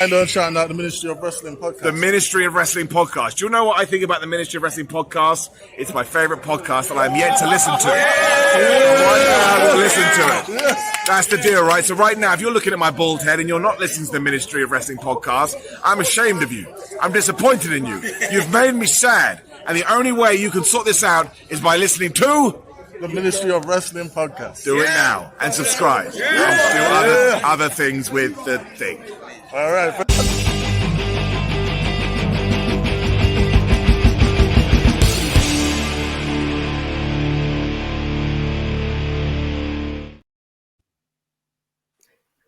And shouting out the Ministry of Wrestling podcast. The Ministry of Wrestling podcast. Do you know what I think about the Ministry of Wrestling podcast? It's my favorite podcast and I'm yet to listen to it. Right now, I will listen to it. That's the deal, right? So right now, if you're looking at my bald head and you're not listening to the Ministry of Wrestling podcast, I'm ashamed of you. I'm disappointed in you. You've made me sad. And the only way you can sort this out is by listening to the Ministry of Wrestling podcast. Do it now and subscribe. And do other things with the thing. All right.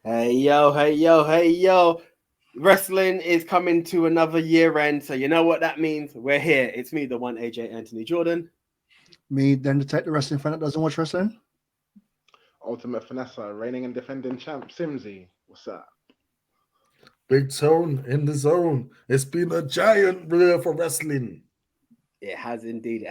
Hey yo. Wrestling is coming to another year end, so you know what that means. We're here. It's me, the one AJ Anthony Jordan. Me, then the wrestling fan that doesn't watch wrestling. Ultimate Finessa, reigning and defending champ Simsy. What's up? Big Tone in the zone. It's been a giant year for wrestling. It has indeed.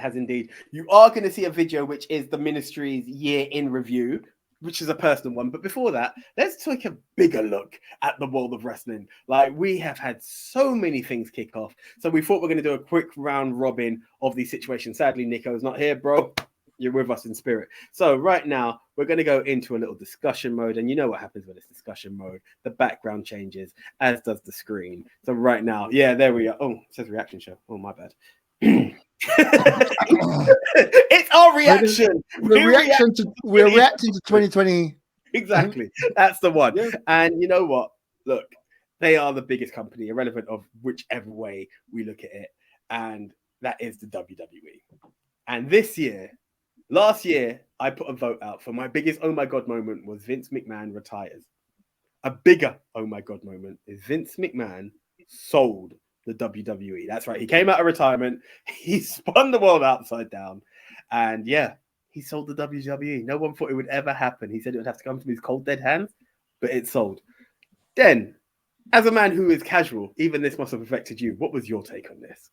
You are going to see a video which is the ministry's year in review, which is a personal one. But before that, let's take a bigger look at the world of wrestling. Like, we have had so many things kick off. So we thought we're going to do a quick round robin of these situations. Sadly, Nico's not here, bro. You're with us in spirit. So right now, we're going to go into a little discussion mode. And you know what happens with this discussion mode. The background changes, as does the screen. So right now, yeah, there we are. Oh, it says reaction show. Oh, my bad. It's our reaction. We're reacting to 2020. Exactly. That's the one. Yeah. And you know what? Look, they are the biggest company, irrelevant of whichever way we look at it. And that is the WWE. And last year, I put a vote out for my biggest oh my God moment was Vince McMahon retires. A bigger oh my God moment is Vince McMahon sold the WWE. That's right. He came out of retirement. He spun the world upside down. And yeah, he sold the WWE. No one thought it would ever happen. He said it would have to come from his cold, dead hands, but it sold. Then, as a man who is casual, even this must have affected you. What was your take on this?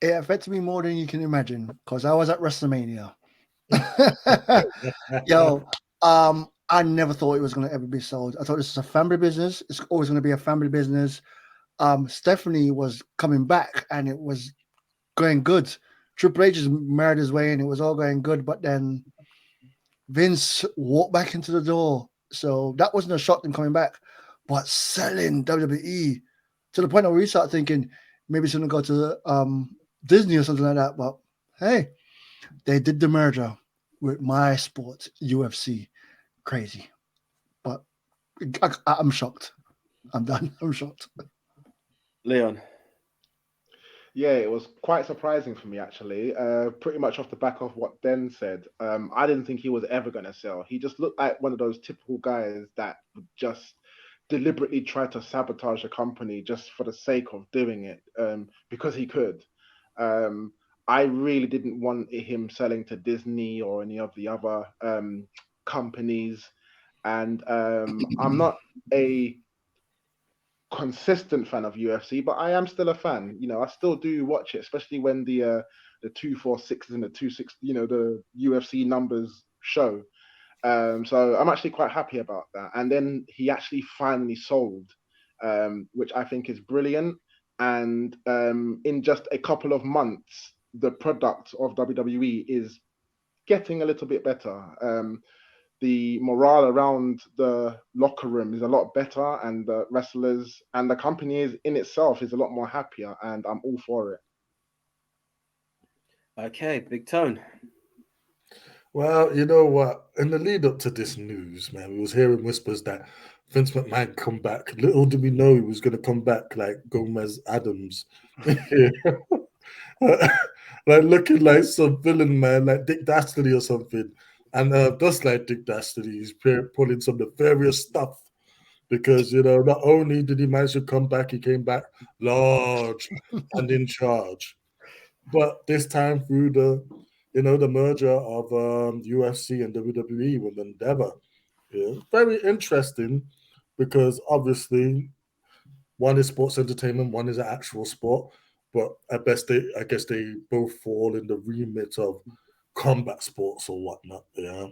It affected me more than you can imagine because I was at WrestleMania. I never thought it was going to ever be sold. I thought this is a family business. It's always going to be a family business. Stephanie was coming back and it was going good. Triple H just married his way and it was all going good. But then Vince walked back into the door. So that wasn't a shock them coming back. But selling WWE to the point where we start thinking maybe it's going to go to Disney or something like that. But hey, they did the merger with My Sport, UFC. Crazy. But I'm shocked. I'm done. I'm shocked. Leon. Yeah, it was quite surprising for me, actually. Pretty much off the back of what Ben said. I didn't think he was ever going to sell. He just looked like one of those typical guys that would just deliberately try to sabotage a company just for the sake of doing it, because he could. I really didn't want him selling to Disney or any of the other companies. And I'm not a consistent fan of UFC, but I am still a fan. You know, I still do watch it, especially when the 246s and the 26, the UFC numbers show. So I'm actually quite happy about that. And then he actually finally sold, which I think is brilliant. And in just a couple of months, the product of WWE is getting a little bit better. The morale around the locker room is a lot better, and the wrestlers and the company in itself is a lot more happier, and I'm all for it. Okay, Big Tone. Well, you know what? In the lead up to this news, man, we was hearing whispers that Vince McMahon come back. Little did we know he was going to come back like Gomez Adams. Like looking like some villain, man, like Dick Dastardly or something. And just like Dick Dastardly, he's pulling some nefarious stuff because, not only did he manage to come back, he came back large and in charge. But this time through the merger of UFC and WWE with Endeavor. Yeah, very interesting because obviously one is sports entertainment, one is an actual sport. But I guess they both fall in the remit of combat sports or whatnot. Yeah.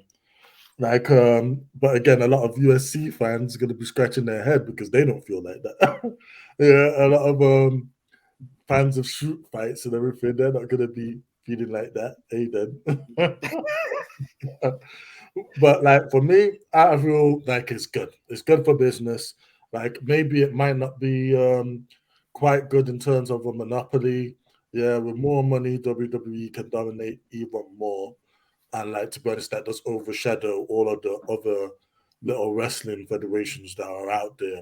Like, but again, a lot of USC fans are going to be scratching their head because they don't feel like that. Yeah, a lot of fans of shoot fights and everything, they're not going to be feeling like that. Hey, then. But like for me, I feel like it's good. It's good for business. Like maybe it might not be quite good in terms of a monopoly. Yeah, with more money, WWE can dominate even more. And like to be honest, that does overshadow all of the other little wrestling federations that are out there.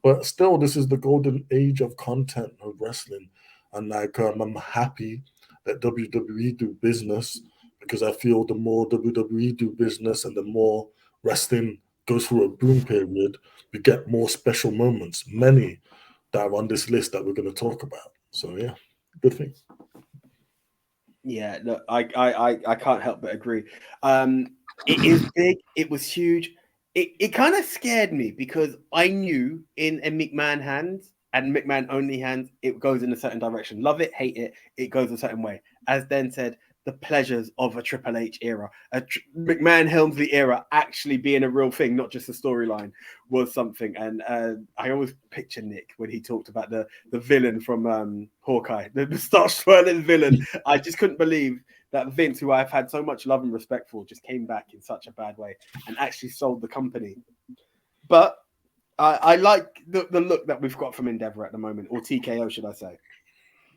But still, this is the golden age of content of wrestling, and like I'm happy that WWE do business because I feel the more WWE do business and the more wrestling goes through a boom period, we get more special moments. Many that are on this list that we're going to talk about. So yeah, good thing. Yeah, look, I can't help but agree. It is big. It was huge. It kind of scared me because I knew in a McMahon hands and McMahon only hands, it goes in a certain direction. Love it, hate it, it goes a certain way. As Den said, the pleasures of a Triple H era, McMahon Helmsley era actually being a real thing, not just a storyline, was something. And I always picture Nick when he talked about the villain from Hawkeye, the star swirling villain. I just couldn't believe that Vince, who I've had so much love and respect for, just came back in such a bad way and actually sold the company. But I like the look that we've got from Endeavor at the moment, or TKO, should I say.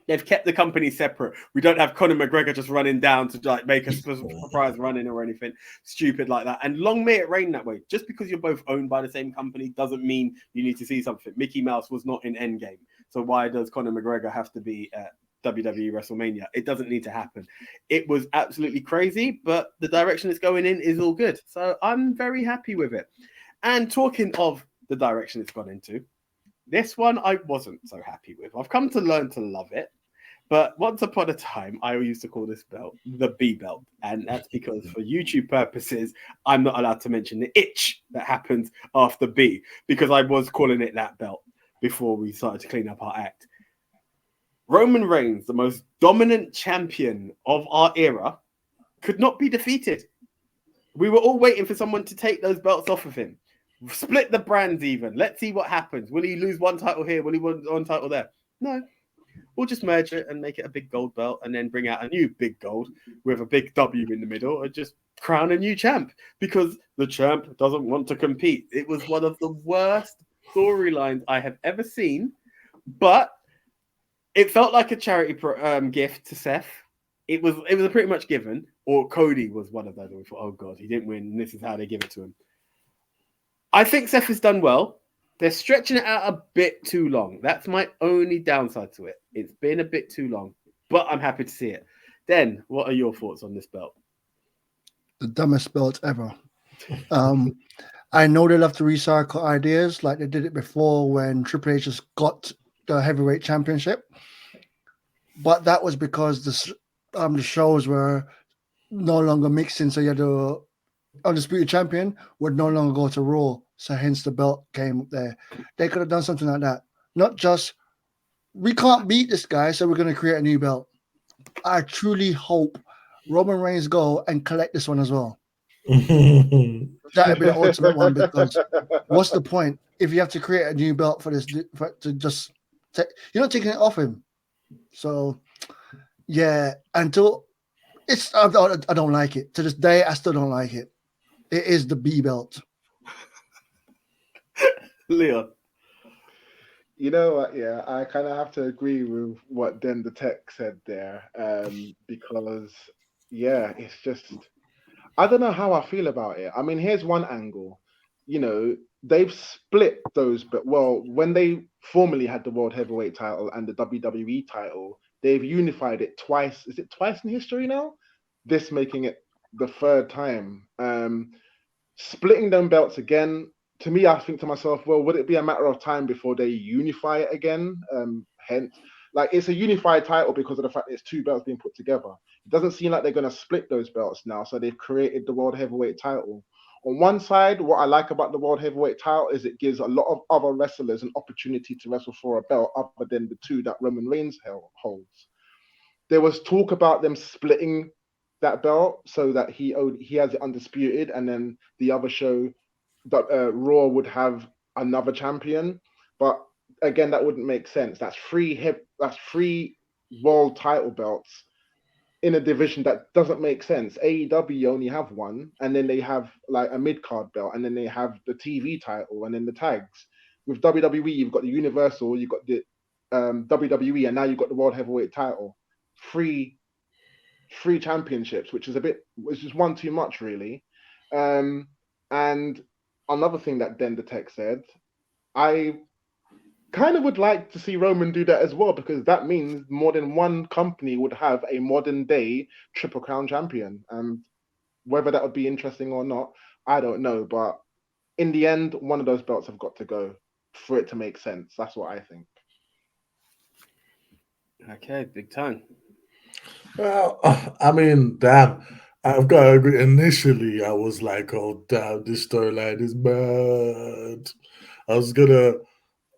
They've kept the company separate. We don't have Conor McGregor just running down to like make a surprise running or anything stupid like that. And long may it reign that way. Just because you're both owned by the same company doesn't mean you need to see something. Mickey Mouse was not in Endgame. So why does Conor McGregor have to be at WWE WrestleMania? It doesn't need to happen. It was absolutely crazy, but the direction it's going in is all good. So I'm very happy with it. And talking of the direction it's gone into, this one I wasn't so happy with. I've come to learn to love it. But once upon a time, I used to call this belt the B belt. And that's because for YouTube purposes, I'm not allowed to mention the itch that happens after B, because I was calling it that belt before we started to clean up our act. Roman Reigns, the most dominant champion of our era, could not be defeated. We were all waiting for someone to take those belts off of him. Split the brands even. Let's see what happens. Will he lose one title here? Will he win one title there? No. We'll just merge it and make it a big gold belt and then bring out a new big gold with a big W in the middle and just crown a new champ because the champ doesn't want to compete. It was one of the worst storylines I have ever seen, but it felt like a charity gift to Seth. It was a pretty much given, or Cody was one of those. We thought, oh God, he didn't win. And this is how they give it to him. I think Seth has done well. They're stretching it out a bit too long. That's my only downside to it. It's been a bit too long, but I'm happy to see it. Den, what are your thoughts on this belt? The dumbest belt ever. I know they love to recycle ideas like they did it before when Triple H just got the heavyweight championship, but that was because the shows were no longer mixing. So you had the undisputed champion would no longer go to Raw, so hence the belt came up there. They could have done something like that. Not just we can't beat this guy, so we're going to create a new belt. I truly hope Roman Reigns go and collect this one as well. That'd be the ultimate one, because what's the point if you have to create a new belt for this to just you're not taking it off him. So yeah, until it's I don't like it. To this day, I still don't like it. It is the B belt. Leon. You know what? Yeah, I kind of have to agree with what Den the Tech said there, because yeah, it's just I don't know how I feel about it. I mean, here's one angle. You know, they've split those, but well, when they formerly had the World Heavyweight title and the WWE title, they've unified it twice. Is it twice in history now? This making it the third time. Splitting them belts again, to me, I think to myself, well, would it be a matter of time before they unify it again? Hence, like it's a unified title because of the fact that it's two belts being put together. It doesn't seem like they're going to split those belts now, so they've created the World Heavyweight title. On one side, what I like about the World Heavyweight title is it gives a lot of other wrestlers an opportunity to wrestle for a belt other than the two that Roman Reigns holds. There was talk about them splitting that belt so that he has it undisputed, and then the other show, that Raw would have another champion. But again, that wouldn't make sense. That's three world title belts in a division that doesn't make sense. AEW only have one, and then they have like a mid card belt, and then they have the TV title, and then the tags. With WWE, you've got the Universal, you've got the WWE, and now you've got the World Heavyweight title. Three championships, which is one too much, really. And another thing that Dender Tech said, I kind of would like to see Roman do that as well, because that means more than one company would have a modern day Triple Crown champion. And whether that would be interesting or not, I don't know. But in the end, one of those belts have got to go for it to make sense. That's what I think. Okay, big time. Well, I mean, damn. I've got to agree. Initially, I was like, "Oh, damn, this storyline is mad." I was gonna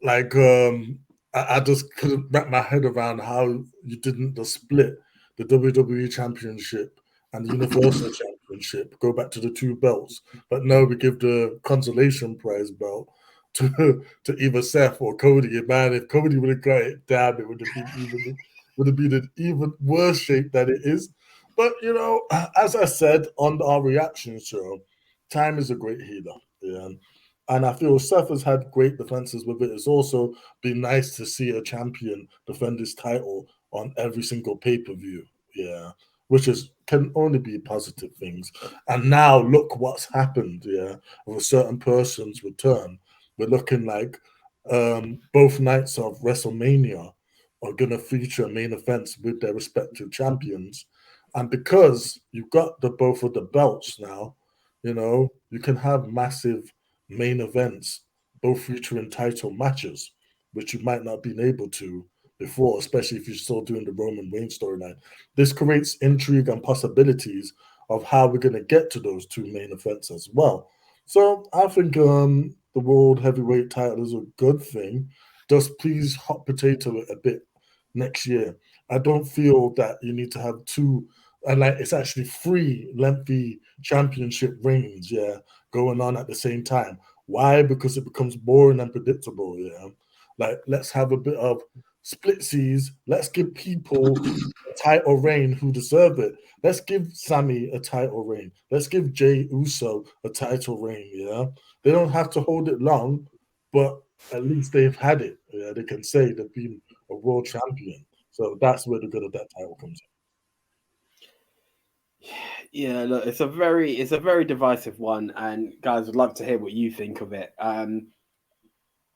like, I just couldn't wrap my head around how you didn't just split the WWE Championship and the Universal Championship, go back to the two belts, but no, we give the consolation prize belt to either Seth or Cody. And man, if Cody would have got it, damn, it would have been an even worse shape than it is. But you know, as I said on our reaction show, time is a great healer. Yeah. And I feel Seth has had great defenses with it. It's also been nice to see a champion defend his title on every single pay-per-view. Yeah. Which is can only be positive things. And now look what's happened, yeah, with a certain person's return. We're looking like both nights of WrestleMania are gonna feature main events with their respective champions. And because you've got the both of the belts now, you know, you can have massive main events, both featuring title matches, which you might not have been able to before, especially if you're still doing the Roman Reigns storyline. This creates intrigue and possibilities of how we're going to get to those two main events as well. So I think the World Heavyweight title is a good thing. Just please hot potato it a bit next year. I don't feel that you need to have two, and like it's actually three lengthy championship reigns, yeah, going on at the same time. Why? Because it becomes boring and predictable. Yeah, like let's have a bit of splitsies. Let's give people a title reign who deserve it. Let's give Sammy a title reign. Let's give Jay Uso a title reign. Yeah, they don't have to hold it long, but at least they've had it. Yeah, they can say they've been a world champion. So that's where the good of that title comes in. Yeah, look, it's a very divisive one, and guys, would love to hear what you think of it. The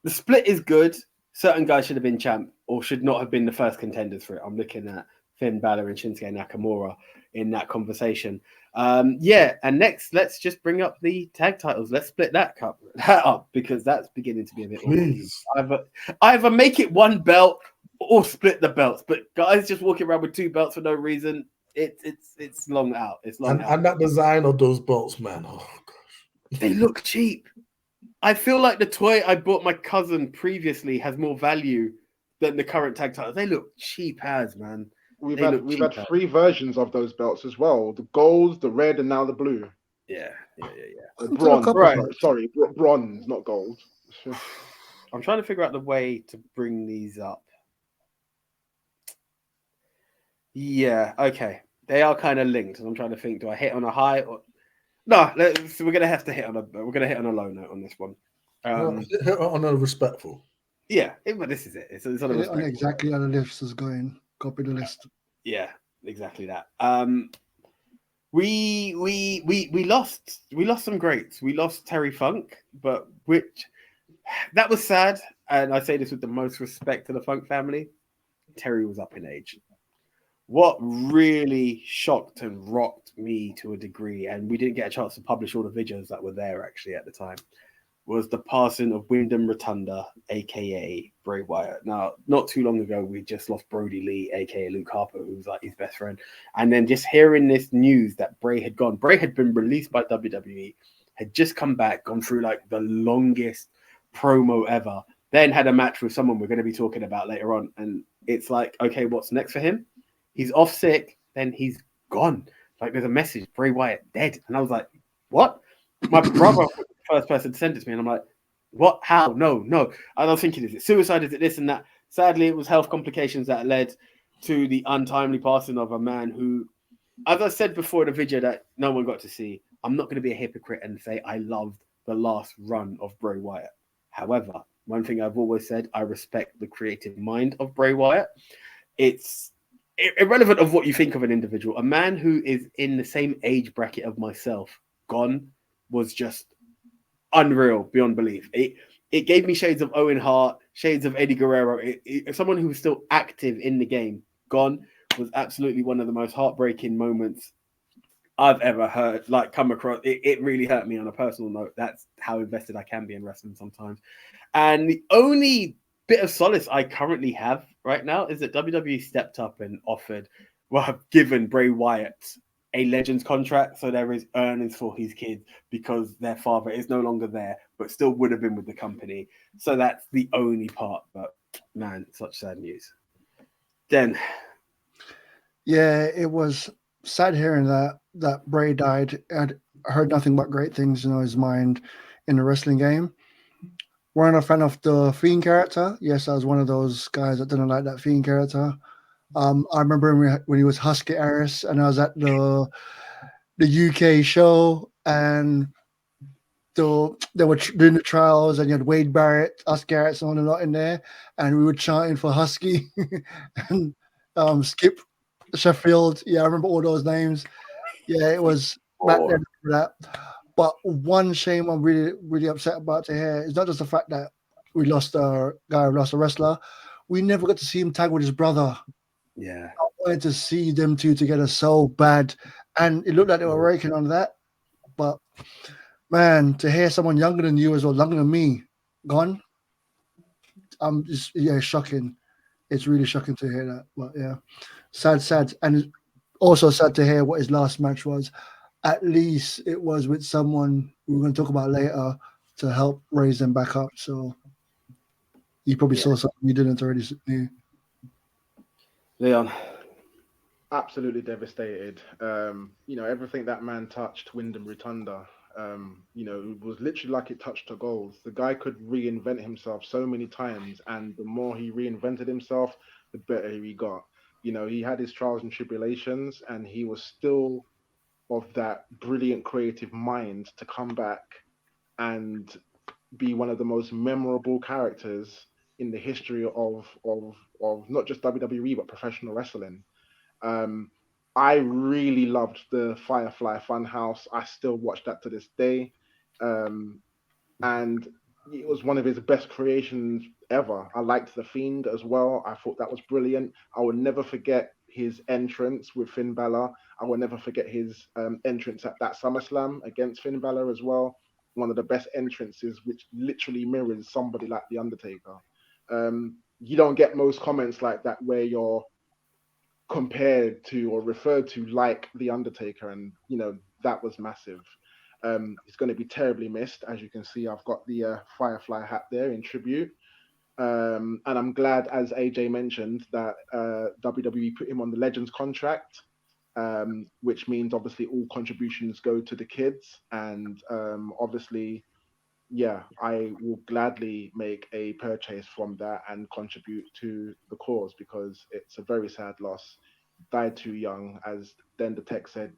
split is good. Certain guys should have been champ or should not have been the first contenders for it. I'm looking at Finn Balor and Shinsuke Nakamura in that conversation. Yeah, and next, let's just bring up the tag titles. Let's split that up because that's beginning to be a bit Please. either make it one belt or split the belts. But guys just walking around with two belts for no reason, it's long out. It's long out. And that design of those belts, man. Oh gosh. They look cheap. I feel like the toy I bought my cousin previously has more value than the current tag titles. They look cheap as, man. We've had three versions of those belts as well: the gold, the red, and now the blue. Yeah. Bronze, right. sorry, bronze, not gold. I'm trying to figure out the way to bring these up. Yeah, okay. They are kind of linked, and I'm trying to think: do I hit on a high or no? We're gonna have to hit on a low note on this one. On a respectful. Yeah, but this is it. It's on a respectful exactly how the list is going. Copy the list. Yeah, exactly that. We lost some greats. We lost Terry Funk, but that was sad. And I say this with the most respect to the Funk family. Terry was up in age. What really shocked and rocked me to a degree, and we didn't get a chance to publish all the videos that were there actually at the time, was the passing of Wyndham Rotunda, aka Bray Wyatt. Now, not too long ago, we just lost Brody Lee, aka Luke Harper, who was like his best friend. And then just hearing this news that Bray had gone, Bray had been released by WWE, had just come back, gone through like the longest promo ever, then had a match with someone we're going to be talking about later on. And it's like, okay, what's next for him? He's off sick, then he's gone. Like, there's a message, Bray Wyatt dead. And I was like, what? My brother was the first person to send it to me. And I'm like, what? How? No. And I was thinking, is it suicide? Is it this and that? Sadly, it was health complications that led to the untimely passing of a man who, as I said before in a video that no one got to see, I'm not going to be a hypocrite and say I loved the last run of Bray Wyatt. However, one thing I've always said, I respect the creative mind of Bray Wyatt. It's irrelevant of what you think of an individual. A man who is in the same age bracket of myself, gone, was just unreal beyond belief. It gave me shades of Owen Hart, shades of Eddie Guerrero. Someone who was still active in the game, gone, was absolutely one of the most heartbreaking moments I've ever heard, like, come across. It really hurt me on a personal note. That's how invested I can be in wrestling sometimes. And the only bit of solace I currently have right now is that WWE stepped up and offered, well, have given Bray Wyatt a Legends contract, so there is earnings for his kids because their father is no longer there, but still would have been with the company. So that's the only part. But man, such sad news. Then, Yeah, it was sad hearing that Bray died. I'd heard nothing but great things in his mind in the wrestling game. Weren't a fan of the Fiend character. Yes, I was one of those guys that didn't like that Fiend character. I remember when he was Husky Harris, and I was at the UK show, and they were doing the trials, and you had Wade Barrett, Husky Harris, and a lot in there, and we were chanting for Husky and Skip Sheffield. Yeah, I remember all those names. Yeah, it was back then for that. But one shame I'm really, really upset about to hear is not just the fact that we lost a guy, we lost a wrestler. We never got to see him tag with his brother. yeah, I wanted to see them two together so bad. And it looked like they were working on that. But man, to hear someone younger than you as well, younger than me, gone, it's shocking. It's really shocking to hear that. But yeah, sad. And also sad to hear what his last match was. At least it was with someone we're going to talk about later to help raise them back up. So you probably saw something you didn't already see. Leon. Absolutely devastated. Everything that man touched, Wyndham Rotunda, it was literally like it touched a gold. The guy could reinvent himself so many times, and the more he reinvented himself, the better he got. He had his trials and tribulations, and he was still of that brilliant creative mind to come back and be one of the most memorable characters in the history of not just WWE but professional wrestling. Um, I really loved the Firefly Funhouse. I still watch that to this day. Um, and it was one of his best creations ever. I liked The Fiend as well. I thought that was brilliant. I will never forget his entrance with Finn Balor. I will never forget his entrance at that SummerSlam against Finn Balor as well. One of the best entrances, which literally mirrors somebody like The Undertaker. You don't get most comments like that where you're compared to or referred to like The Undertaker, and that was massive. It's going to be terribly missed. As you can see, I've got the Firefly hat there in tribute. And I'm glad, as AJ mentioned, that WWE put him on the Legends contract, which means obviously all contributions go to the kids. And obviously, yeah, I will gladly make a purchase from that and contribute to the cause because it's a very sad loss. Died too young, as then the tech said.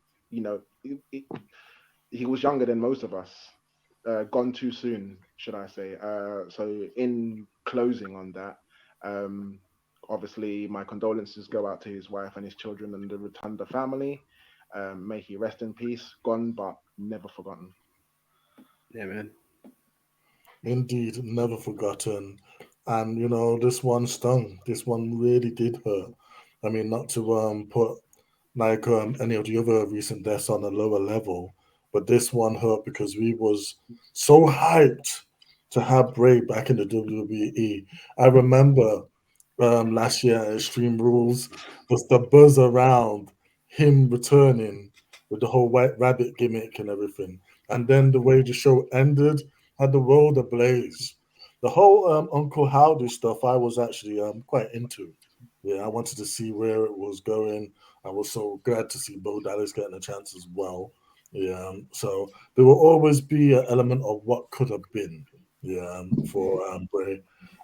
He was younger than most of us. Gone too soon, should I say? So, in closing on that, obviously my condolences go out to his wife and his children and the Rotunda family. May he rest in peace. Gone but never forgotten. Yeah, man. Indeed, never forgotten. And this one stung. This one really did hurt. I mean, not to put like any of the other recent deaths on a lower level, but this one hurt because we was so hyped to have Bray back in the WWE. I remember last year at Extreme Rules, the buzz around him returning with the whole White Rabbit gimmick and everything. And then the way the show ended had the world ablaze. The whole Uncle Howdy stuff I was actually quite into. Yeah, I wanted to see where it was going. I was so glad to see Bo Dallas getting a chance as well. Yeah, so there will always be an element of what could have been. Yeah, for Bray.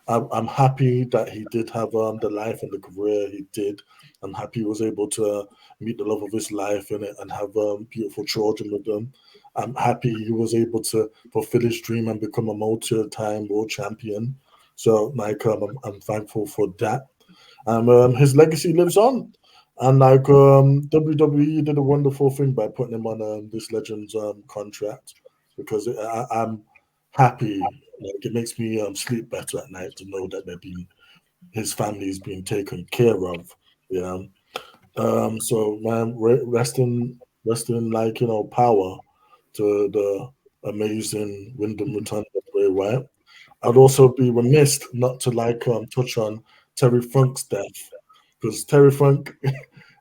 I'm happy that he did have the life and the career he did. I'm happy he was able to meet the love of his life in it and have beautiful children with them. I'm happy he was able to fulfill his dream and become a multi-time world champion. So, like, I'm thankful for that. His legacy lives on. And like WWE did a wonderful thing by putting him on this Legends contract because I'm happy. Like it makes me sleep better at night to know that his family is being taken care of. Yeah. So man, rest in like power to the amazing Wyndham return of Bray Wyatt. I'd also be remiss not to like touch on Terry Funk's death because Terry Funk,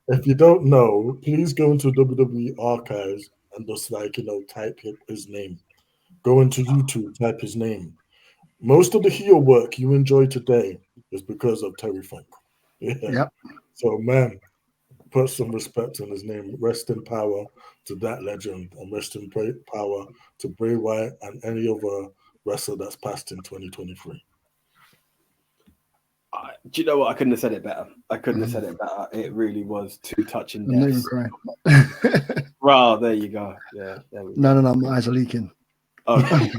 if you don't know, please go into WWE archives and just like type his name. Go into YouTube, type his name. Most of the heel work you enjoy today is because of Terry Funk. Yeah. Yep. So man, put some respect on his name. Rest in power to that legend, and rest in power to Bray Wyatt and any other wrestler that's passed in 2023. Do you know what? I couldn't have said it better. I couldn't have said it better. It really was two touching I'm not even deaths. crying. Wow, there you go. Yeah, there we go. No, my eyes are leaking. Okay.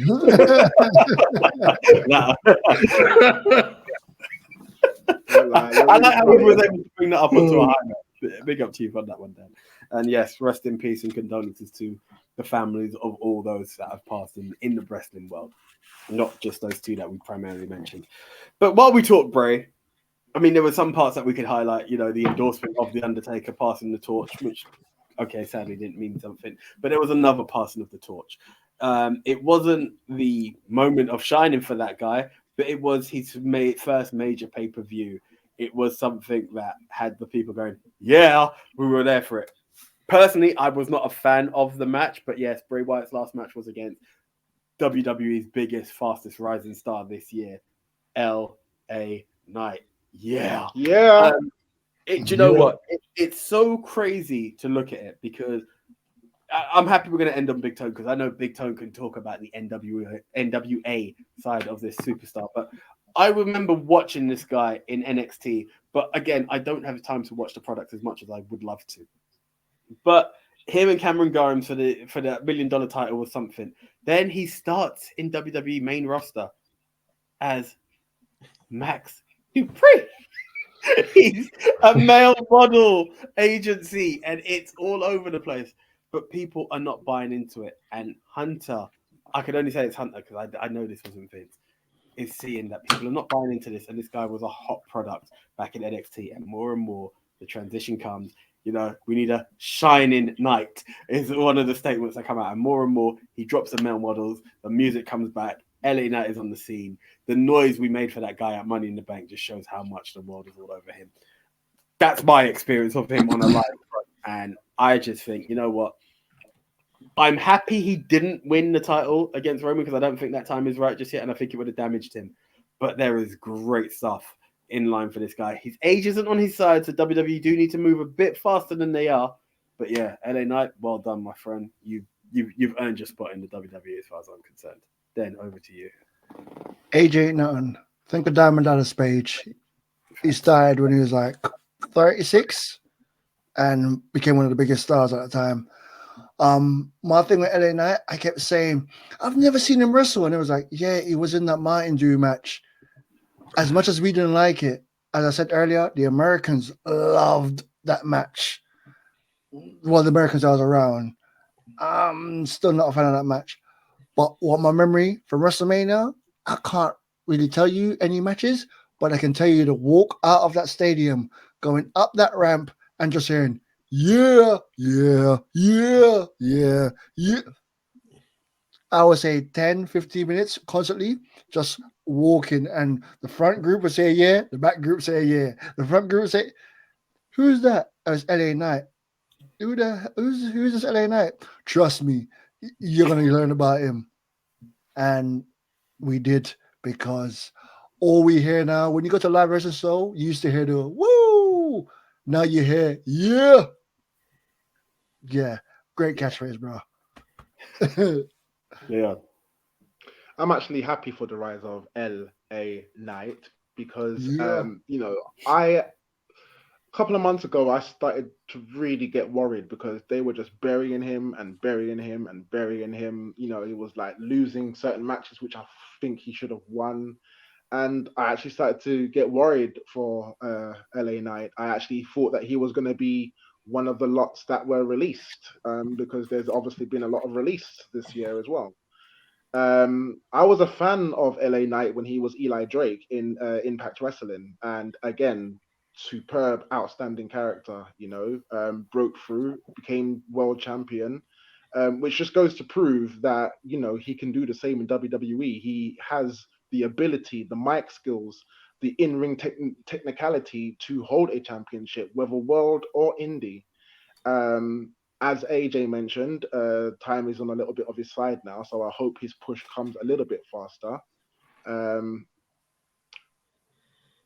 No. I like how he was able to bring that up onto a high note. Big up to you on that one, Dan. And yes, rest in peace and condolences to the families of all those that have passed in the wrestling world. Not just those two that we primarily mentioned. But while we talk Bray, I mean, there were some parts that we could highlight, the endorsement of The Undertaker passing the torch, which, okay, sadly didn't mean something. But there was another passing of the torch. It wasn't the moment of shining for that guy, but it was his first major pay-per-view. It was something that had the people going, yeah, we were there for it. Personally, I was not a fan of the match, but yes, Bray Wyatt's last match was against WWE's biggest, fastest rising star this year, L.A. Knight. Yeah. Yeah. Do you know what? It's so crazy to look at it because I'm happy we're going to end on Big Tone because I know Big Tone can talk about the NWA side of this superstar. But I remember watching this guy in NXT. But again, I don't have time to watch the product as much as I would love to. But him and Cameron Grimes for the $1 million title was something. Then he starts in WWE main roster as Max Dupree. He's a male model agency and it's all over the place. But people are not buying into it. And Hunter, I could only say it's Hunter because I know this wasn't Vince, is seeing that people are not buying into this. And this guy was a hot product back in NXT. And more, the transition comes. We need a shining knight is one of the statements that come out. And more, he drops the male models. The music comes back. LA Knight is on the scene. The noise we made for that guy at Money in the Bank just shows how much the world is all over him. That's my experience of him on a live front. And I just think, you know what? I'm happy he didn't win the title against Roman because I don't think that time is right just yet. And I think it would have damaged him. But there is great stuff in line for this guy. His age isn't on his side, so WWE do need to move a bit faster than they are. But yeah, LA Knight, well done, my friend. You've earned your spot in the WWE as far as I'm concerned. Then over to you. AJ ain't nothing. Think of Diamond Dallas Page. He started when he was like 36 and became one of the biggest stars at the time. My thing with LA Knight, I kept saying, I've never seen him wrestle. And it was like, yeah, he was in that Mountain Dew match. As much as we didn't like it, as I said earlier, the Americans loved that match. Well, the Americans I was around. I'm still not a fan of that match. But what my memory from WrestleMania, I can't really tell you any matches, but I can tell you to walk out of that stadium, going up that ramp and just hearing, yeah. I would say 10, 15 minutes constantly just walking, and the front group would say yeah, the back group say yeah. The front group would say, who's that? Oh, it's LA Knight. Who's this LA Knight? Trust me, you're gonna learn about him. And we did, because all we hear now, when you go to live wrestling show, you used to hear the woo. Now you hear, yeah, yeah, great catchphrase, bro. Leon. I'm actually happy for the rise of LA Knight because, Yeah. a couple of months ago, I started to really get worried because they were just burying him and burying him and burying him. He was like losing certain matches, which I think he should have won. And I actually started to get worried for LA Knight. I actually thought that he was going to be one of the lots that were released because there's obviously been a lot of release this year as well. I was a fan of LA Knight when he was Eli Drake in Impact Wrestling, and again, superb, outstanding character. Broke through, became world champion, which just goes to prove that he can do the same in WWE. He has the ability, the mic skills, the in-ring technicality to hold a championship, whether world or indie. As AJ mentioned, time is on a little bit of his side now, so I hope his push comes a little bit faster. Um,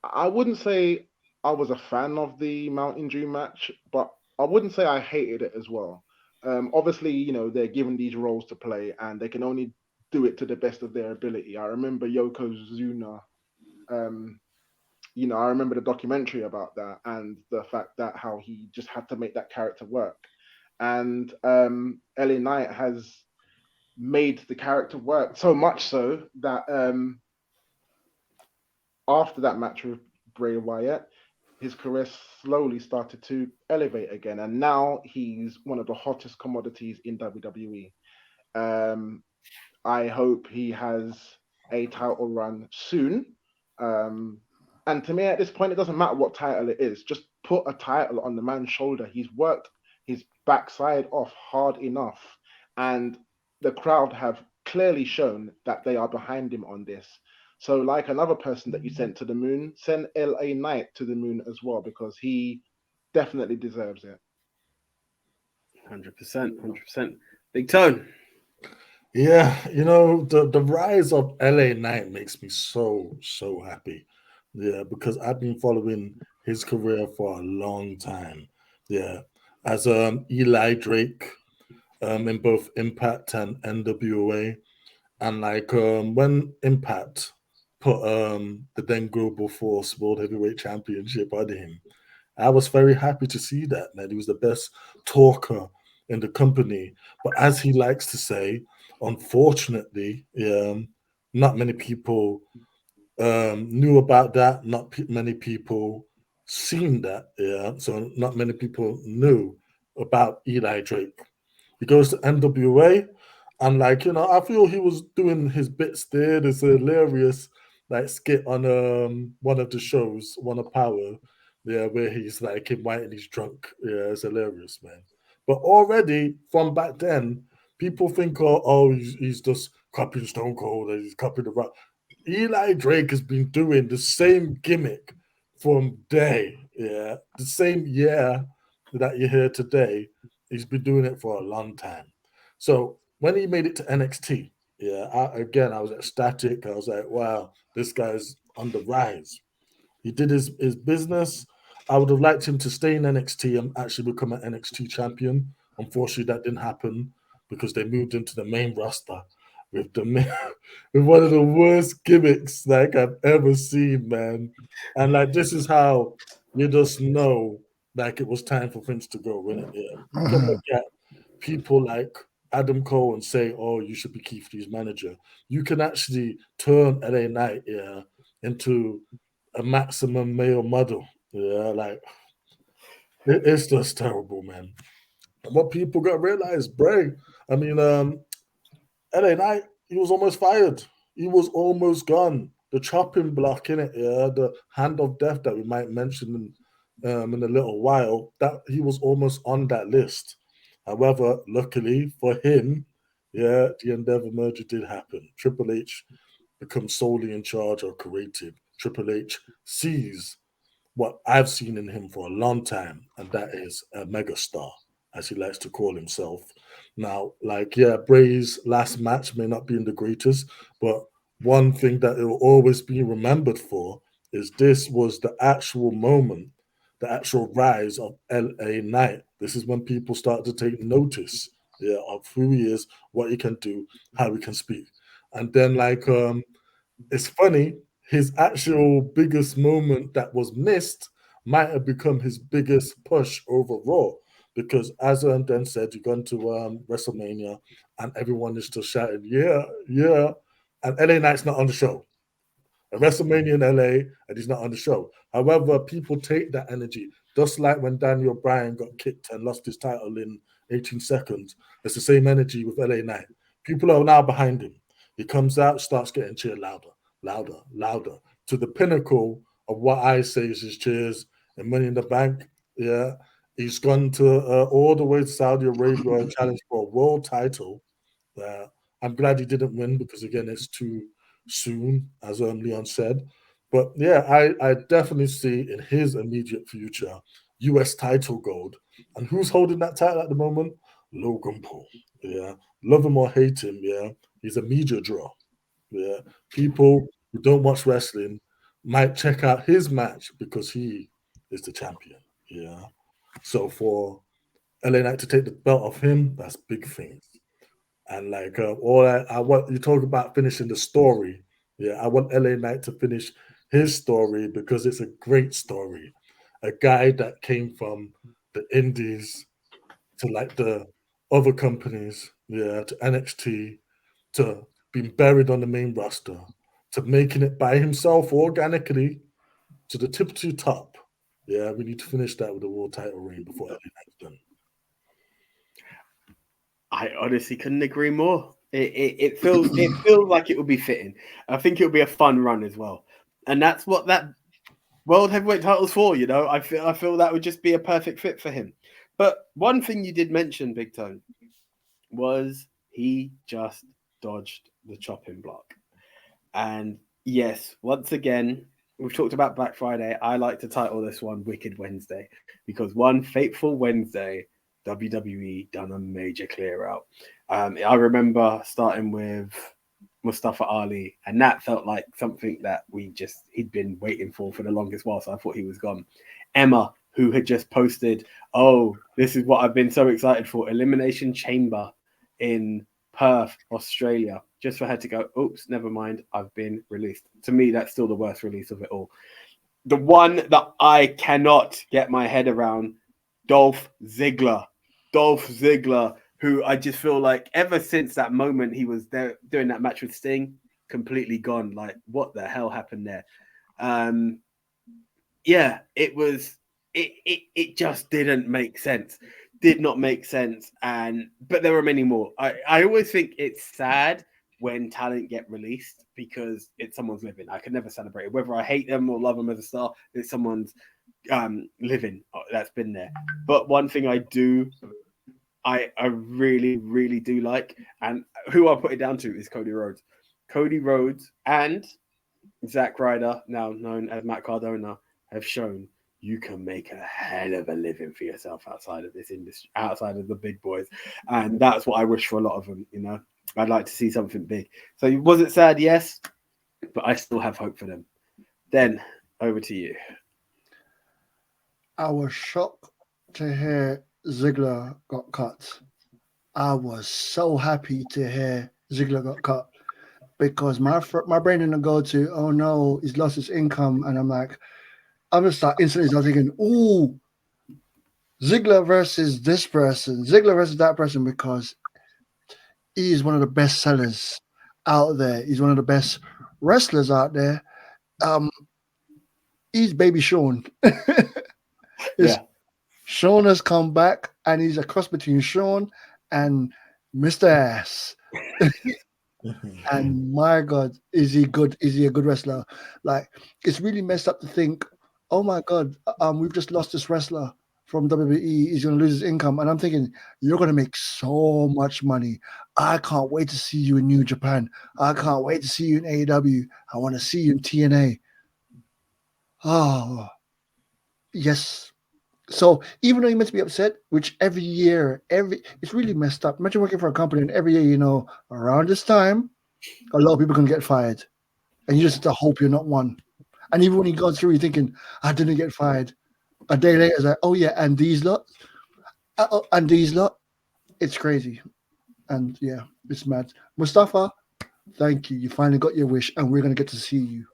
I wouldn't say I was a fan of the Mountain Dew match, but I wouldn't say I hated it as well. Obviously, they're given these roles to play, and they can only do it to the best of their ability. I remember Yokozuna. Um, I remember the documentary about that and the fact that how he just had to make that character work. And LA Knight has made the character work so much so that after that match with Bray Wyatt, his career slowly started to elevate again, and now he's one of the hottest commodities in WWE. Um, I hope he has a title run soon. Um, and to me, at this point, it doesn't matter what title it is. Just put a title on the man's shoulder. He's worked his backside off hard enough, and the crowd have clearly shown that they are behind him on this. So, like another person that you sent to the moon, send LA Knight to the moon as well because he definitely deserves it. 100%. 100%. Big Tone. Yeah, the rise of LA Knight makes me so happy. Yeah, because I've been following his career for a long time. Yeah, as Eli Drake, in both Impact and NWA, and like when Impact put the then Global Force World Heavyweight Championship on him, I was very happy to see that, man. He was the best talker in the company. But as he likes to say, unfortunately, not many people knew about that. Not many people seen that. Yeah. So not many people knew about Eli Drake. He goes to NWA, and like I feel he was doing his bits there. There's a hilarious like skit on one of the shows, one of Power, yeah, where he's like in white and he's drunk. Yeah, it's hilarious, man. But already from back then, people think, oh, he's just copying Stone Cold, and he's copying the Rock. Eli Drake has been doing the same gimmick from day, yeah, the same year that you hear today. He's been doing it for a long time. So when he made it to NXT, yeah, I was ecstatic. I was like, wow, this guy's on the rise. He did his business. I would have liked him to stay in NXT and actually become an NXT champion. Unfortunately, that didn't happen because they moved into the main roster with with one of the worst gimmicks like I've ever seen, man. And like this is how you just know like it was time for Vince to go, innit? Yeah. You can look at people like Adam Cole and say, "Oh, you should be Keith Lee's manager." You can actually turn LA Knight, yeah, into a maximum male model. Yeah, like it's just terrible, man. What people got to realize, Bray. I mean, LA Knight, he was almost fired. He was almost gone. The chopping block in it, yeah, the hand of death that we might mention in a little while, that he was almost on that list. However, luckily for him, yeah, the Endeavor merger did happen. Triple H becomes solely in charge of creative. Triple H sees what I've seen in him for a long time, and that is a megastar, as he likes to call himself. Now, like, yeah, Bray's last match may not be in the greatest, but one thing that it will always be remembered for is this was the actual moment the actual rise of LA Knight. This is when people start to take notice, of who he is, what he can do, how he can speak. And then it's funny, his actual biggest moment that was missed might have become his biggest push overall. Because as then said, you gone to WrestleMania and everyone is just shouting, yeah, yeah. And LA Knight's not on the show. A WrestleMania in LA, and he's not on the show. However, people take that energy, just like when Daniel Bryan got kicked and lost his title in 18 seconds. It's the same energy with LA Knight. People are now behind him. He comes out, starts getting cheered louder, louder, louder, to the pinnacle of what I say is his cheers and Money in the Bank. Yeah, he's gone to all the way to Saudi Arabia and challenged for a world title. I'm glad he didn't win because again, it's too soon, as Leon said. But yeah, I definitely see in his immediate future US title gold. And who's holding that title at the moment? Logan Paul. Yeah. Love him or hate him, yeah. He's a media draw. Yeah. People who don't watch wrestling might check out his match because he is the champion. Yeah. So for LA Knight to take the belt off him, that's big things. And all I want, you talk about finishing the story. Yeah, I want LA Knight to finish his story because it's a great story. A guy that came from the indies to the other companies, yeah, to NXT, to being buried on the main roster, to making it by himself organically to the tip to top. Yeah, we need to finish that with a world title reign before LA Knight's done. I honestly couldn't agree more. It feels like it would be fitting. I think it would be a fun run as well, and that's what that world heavyweight title's for. You know, I feel that would just be a perfect fit for him. But one thing you did mention, Big Tone, was he just dodged the chopping block. And yes, once again, we've talked about Black Friday. I like to title this one Wicked Wednesday because one fateful Wednesday, WWE done a major clear out. I remember starting with Mustafa Ali, and that felt like something that he'd been waiting for the longest while. So I thought he was gone. Emma, who had just posted, "Oh, this is what I've been so excited for: Elimination Chamber in Perth, Australia." Just for her to go, "Oops, never mind, I've been released." To me, that's still the worst release of it all. The one that I cannot get my head around, Dolph Ziggler. Dolph Ziggler, who I just feel like ever since that moment he was there doing that match with Sting, completely gone. Like, what the hell happened there? Yeah, it just didn't make sense. Did not make sense. But there were many more. I always think it's sad when talent get released because it's someone's living. I can never celebrate it. Whether I hate them or love them as a star, it's someone's living that's been there. But one thing I really, really do like, and who I put it down to is Cody Rhodes. Cody Rhodes and Zack Ryder, now known as Matt Cardona, have shown you can make a hell of a living for yourself outside of this industry, outside of the big boys. And that's what I wish for a lot of them, you know. I'd like to see something big. So was it sad? Yes. But I still have hope for them. Then, over to you. I was shocked to hear Ziggler got cut. I was so happy to hear Ziggler got cut because my brain didn't go to, oh no, he's lost his income. And I'm just like instantly start thinking, ooh, Ziggler versus this person, Ziggler versus that person, because he is one of the best sellers out there. He's one of the best wrestlers out there. He's Baby Sean. Yeah. Sean has come back, and he's a cross between Sean and Mr. Ass. And my God, is he good? Is he a good wrestler? Like, it's really messed up to think, oh my God, we've just lost this wrestler from WWE. He's going to lose his income. And I'm thinking, you're going to make so much money. I can't wait to see you in New Japan. I can't wait to see you in AEW. I want to see you in TNA. Oh, yes. So even though you're meant to be upset, which every year, it's really messed up. Imagine working for a company and every year, you know, around this time, a lot of people can get fired. And you just have to hope you're not one. And even when you go through, you're thinking, I didn't get fired. A day later, it's like, oh yeah, and these lot, and these lot. It's crazy, and yeah, it's mad. Mustafa, thank you. You finally got your wish, and we're gonna get to see you.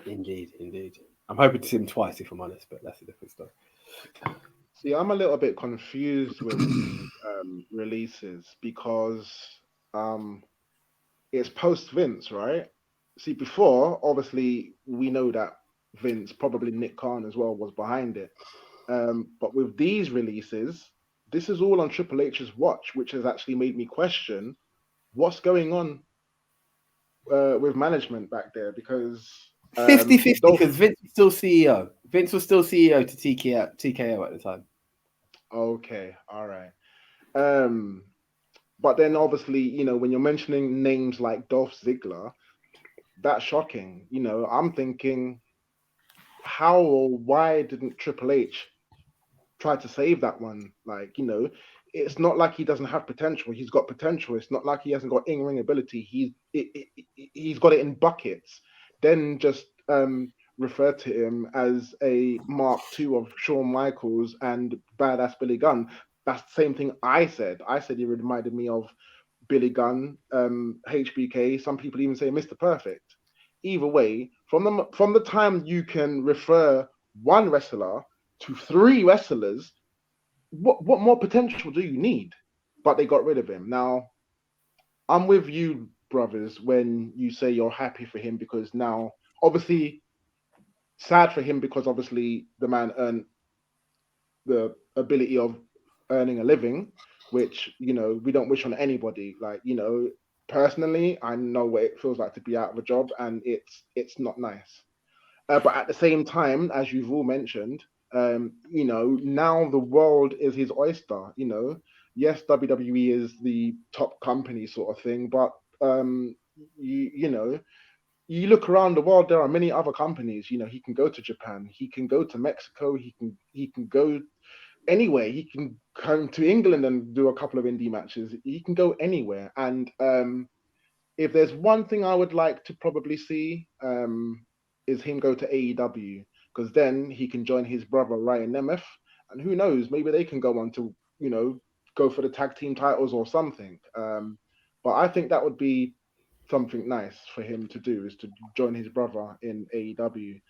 Indeed, indeed. I'm hoping to see him twice, if I'm honest, but that's a different story. See, I'm a little bit confused with the releases because um, it's post Vince, right? See, before, obviously, we know that Vince, probably Nick Khan as well, was behind it. But with these releases, this is all on Triple H's watch, which has actually made me question what's going on with management back there because 50-50 Dolph. because Vince was still CEO. Vince was still CEO to TKO at the time. Okay, all right. Um, but then obviously, when you're mentioning names like Dolph Ziggler, that's shocking. I'm thinking, how or why didn't Triple H try to save that one? Like, it's not like he doesn't have potential. He's got potential. It's not like he hasn't got in-ring ability. He's got it in buckets. Then just refer to him as a Mark II of Shawn Michaels and badass Billy Gunn. That's the same thing I said. I said he reminded me of Billy Gunn, HBK. Some people even say Mr. Perfect. Either way, from the time you can refer one wrestler to three wrestlers, what more potential do you need? But they got rid of him. Now, I'm with you, brothers, when you say you're happy for him because now, obviously, sad for him because obviously the man earned the ability of earning a living, which we don't wish on anybody. Like personally, I know what it feels like to be out of a job, and it's not nice. But at the same time, as you've all mentioned, now the world is his oyster. Yes, WWE is the top company sort of thing, but you look around the world, there are many other companies. He can go to Japan, he can go to Mexico, he can go anywhere. He can come to England and do a couple of indie matches. He can go anywhere. And if there's one thing I would like to probably see, is him go to AEW, because then he can join his brother Ryan Nemeth, and who knows, maybe they can go on to go for the tag team titles or something. But I think that would be something nice for him to do, is to join his brother in AEW.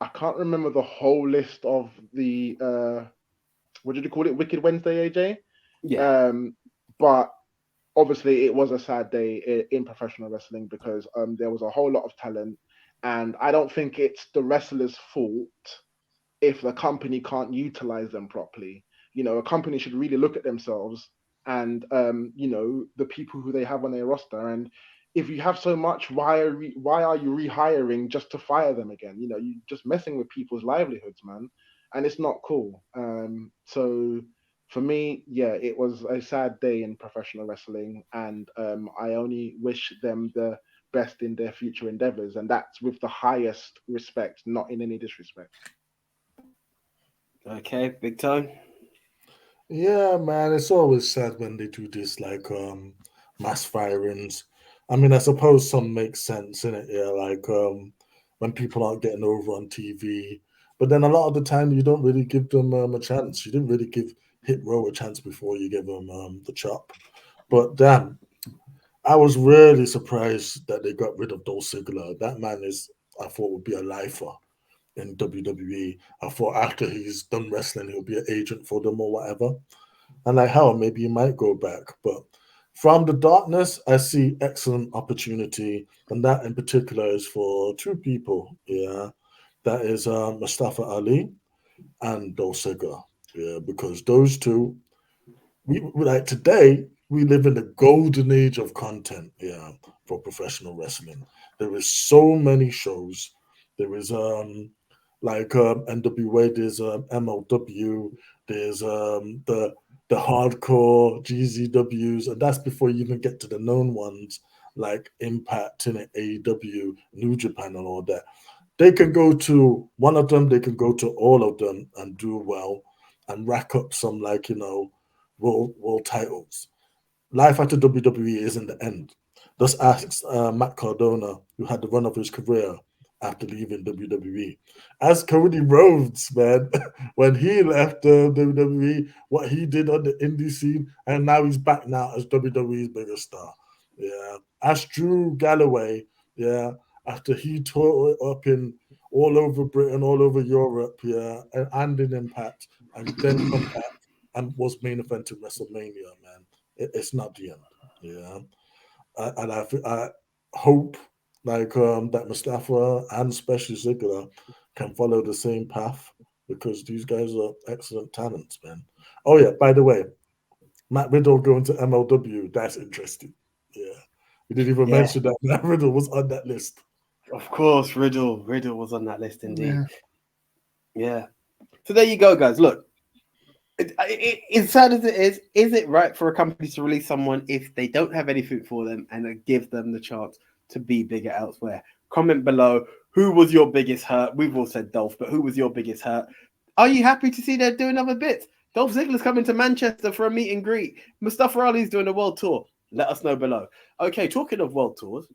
I can't remember the whole list of the what did you call it? Wicked Wednesday, AJ. Yeah. But obviously it was a sad day in professional wrestling because there was a whole lot of talent, and I don't think it's the wrestlers' fault if the company can't utilize them properly. A company should really look at themselves and the people who they have on their roster. And if you have so much, why are you rehiring just to fire them again? You're just messing with people's livelihoods, man, and it's not cool. So for me, yeah, it was a sad day in professional wrestling, and I only wish them the best in their future endeavors, and that's with the highest respect, not in any disrespect. Okay, big time. Yeah, man, it's always sad when they do this like mass firings. I mean, I suppose some make sense in it, yeah, like when people aren't getting over on TV. But then a lot of the time you don't really give them a chance. You didn't really give Hit Row a chance before you give them the chop. But damn, I was really surprised that they got rid of Dolph Ziggler. That man is, I thought, would be a lifer in WWE. I thought after he's done wrestling, he'll be an agent for them or whatever. And like, hell, maybe he might go back. But from the darkness, I see excellent opportunity. And that in particular is for two people. Yeah. That is Mustafa Ali and Dolph Ziggler. Yeah. Because those two, we like today, we live in the golden age of content. Yeah. For professional wrestling. There is so many shows. There is like NWA, there's MLW, there's the hardcore GZWs, and that's before you even get to the known ones like Impact and AEW, New Japan, and all that. They can go to one of them, they can go to all of them and do well and rack up some like world titles. Life after WWE isn't the end. Just ask Matt Cardona, who had the run of his career after leaving WWE. As Cody Rhodes, man, when he left WWE, what he did on the indie scene, and now he's back now as WWE's biggest star. Yeah. As Drew Galloway, yeah, after he tore it up in all over Britain, all over Europe, yeah, and in Impact, and then come back and was main event in WrestleMania, man. It's not the end. Yeah. And I hope like that Mustafa and especially Ziggler can follow the same path because these guys are excellent talents, man. Oh yeah, by the way, Matt Riddle going to MLW, that's interesting. Yeah. We didn't even Yeah, mention that Matt Riddle was on that list. of course, Riddle was on that list indeed. Yeah. Yeah. So there you go, guys. Look, as sad as it is it right for a company to release someone if they don't have anything for them and give them the chance to be bigger elsewhere? Comment below. Who was your biggest hurt? We've all said Dolph, but who was your biggest hurt? Are you happy to see they're doing other bits? Dolph Ziggler's coming to Manchester for a meet and greet. Mustafa Ali's doing a world tour. Let us know below. Okay, talking of world tours,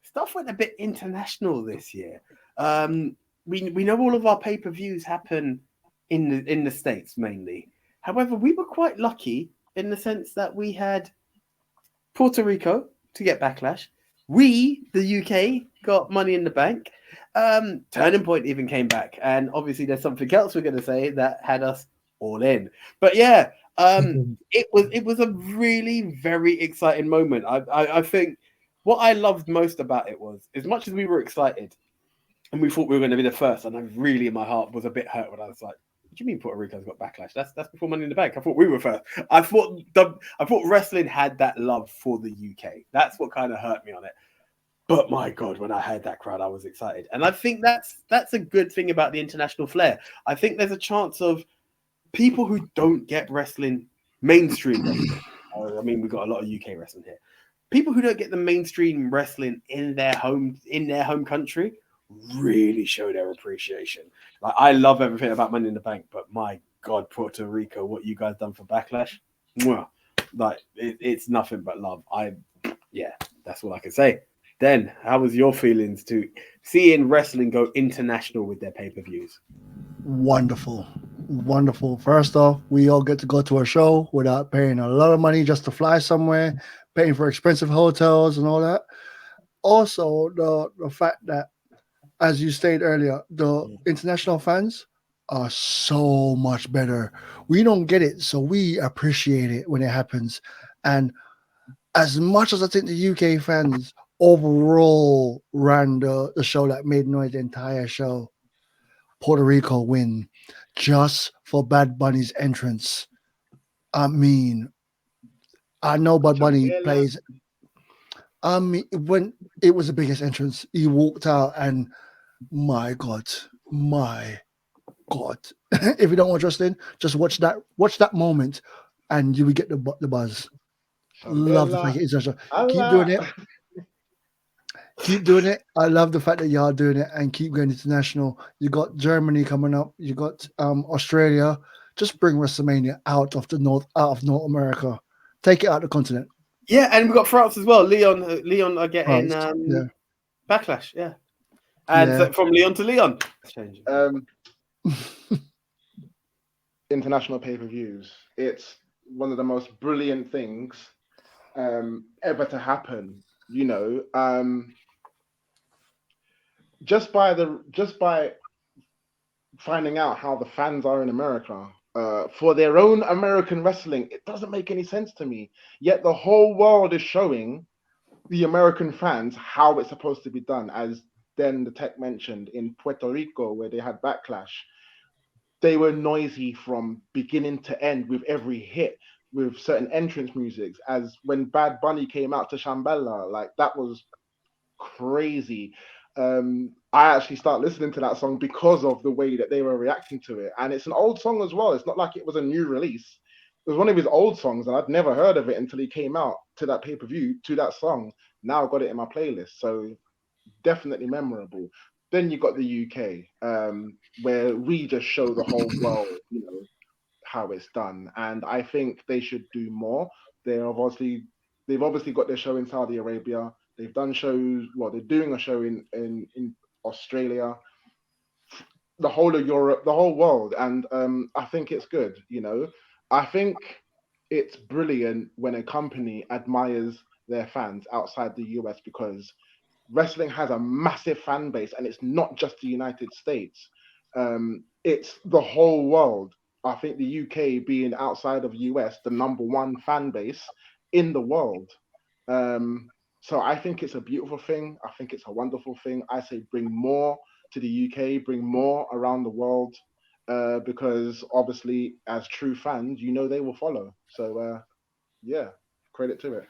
stuff went a bit international this year. We know all of our pay-per-views happen in the States mainly. However, we were quite lucky in the sense that we had Puerto Rico to get Backlash. We, the UK, got Money in the Bank. Turning Point even came back, and obviously there's something else we're going to say that had us all in. But yeah, it was a really very exciting moment. I think what I loved most about it was, as much as we were excited and we thought we were going to be the first, and I really in my heart was a bit hurt when I was like, what do you mean Puerto Rico's got Backlash? That's before Money in the Bank. I thought we were first. I thought wrestling had that love for the UK. That's what kind of hurt me on it. But my God, when I heard that crowd, I was excited. And I think that's a good thing about the international flair. I think there's a chance of people who don't get wrestling, mainstream wrestling. I mean, we've got a lot of UK wrestling here. People who don't get the mainstream wrestling in their home country really show their appreciation. Like, I love everything about Money in the Bank, but my God, Puerto Rico, what you guys done for Backlash, mwah, like it's nothing but love. That's all I can say. Den, how was your feelings to seeing wrestling go international with their pay-per-views? Wonderful. Wonderful. First off, we all get to go to a show without paying a lot of money just to fly somewhere, paying for expensive hotels and all that. Also, the fact that, as you stated earlier, the international fans are so much better. We don't get it, so we appreciate it when it happens. And as much as I think the UK fans overall ran the show that made noise the entire show, Puerto Rico win just for Bad Bunny's entrance. I mean, I know Bad Bunny plays. I mean, when it was the biggest entrance, he walked out and my God. If you don't watch wrestling, just watch that moment and you will get the buzz. Love the fact it's just keep doing it. Keep doing it. I love the fact that y'all doing it and keep going international. You got Germany coming up. You got Australia. Just bring WrestleMania out of North America. Take it out of the continent. Yeah, and we've got France as well. Leon are getting France, Backlash. Yeah, and so from Leon to Leon. International pay-per-views. It's one of the most brilliant things ever to happen. You know, just by finding out how the fans are in America for their own American wrestling, it doesn't make any sense to me. Yet the whole world is showing the American fans how it's supposed to be done. As then the tech mentioned in Puerto Rico, where they had Backlash, they were noisy from beginning to end with every hit, with certain entrance musics. As when Bad Bunny came out to Shambhala, like that was crazy. I actually started listening to that song because of the way that they were reacting to it. And it's an old song as well. It's not like it was a new release. It was one of his old songs, and I'd never heard of it until he came out to that pay-per-view, to that song. Now I've got it in my playlist. So definitely memorable. Then you got the UK, where we just show the whole world, you know, how it's done. And I think they should do more. They've obviously got their show in Saudi Arabia. They've done shows. Well, they're doing a show in Australia, the whole of Europe, the whole world, and I think it's good. I think it's brilliant when a company admires their fans outside the US because wrestling has a massive fan base, and it's not just the United States. It's the whole world. I think the UK being outside of US, the number one fan base in the world. Um, so I think it's a beautiful thing. I think it's a wonderful thing. I say bring more to the UK, bring more around the world, because obviously, as true fans, they will follow. So yeah, credit to it.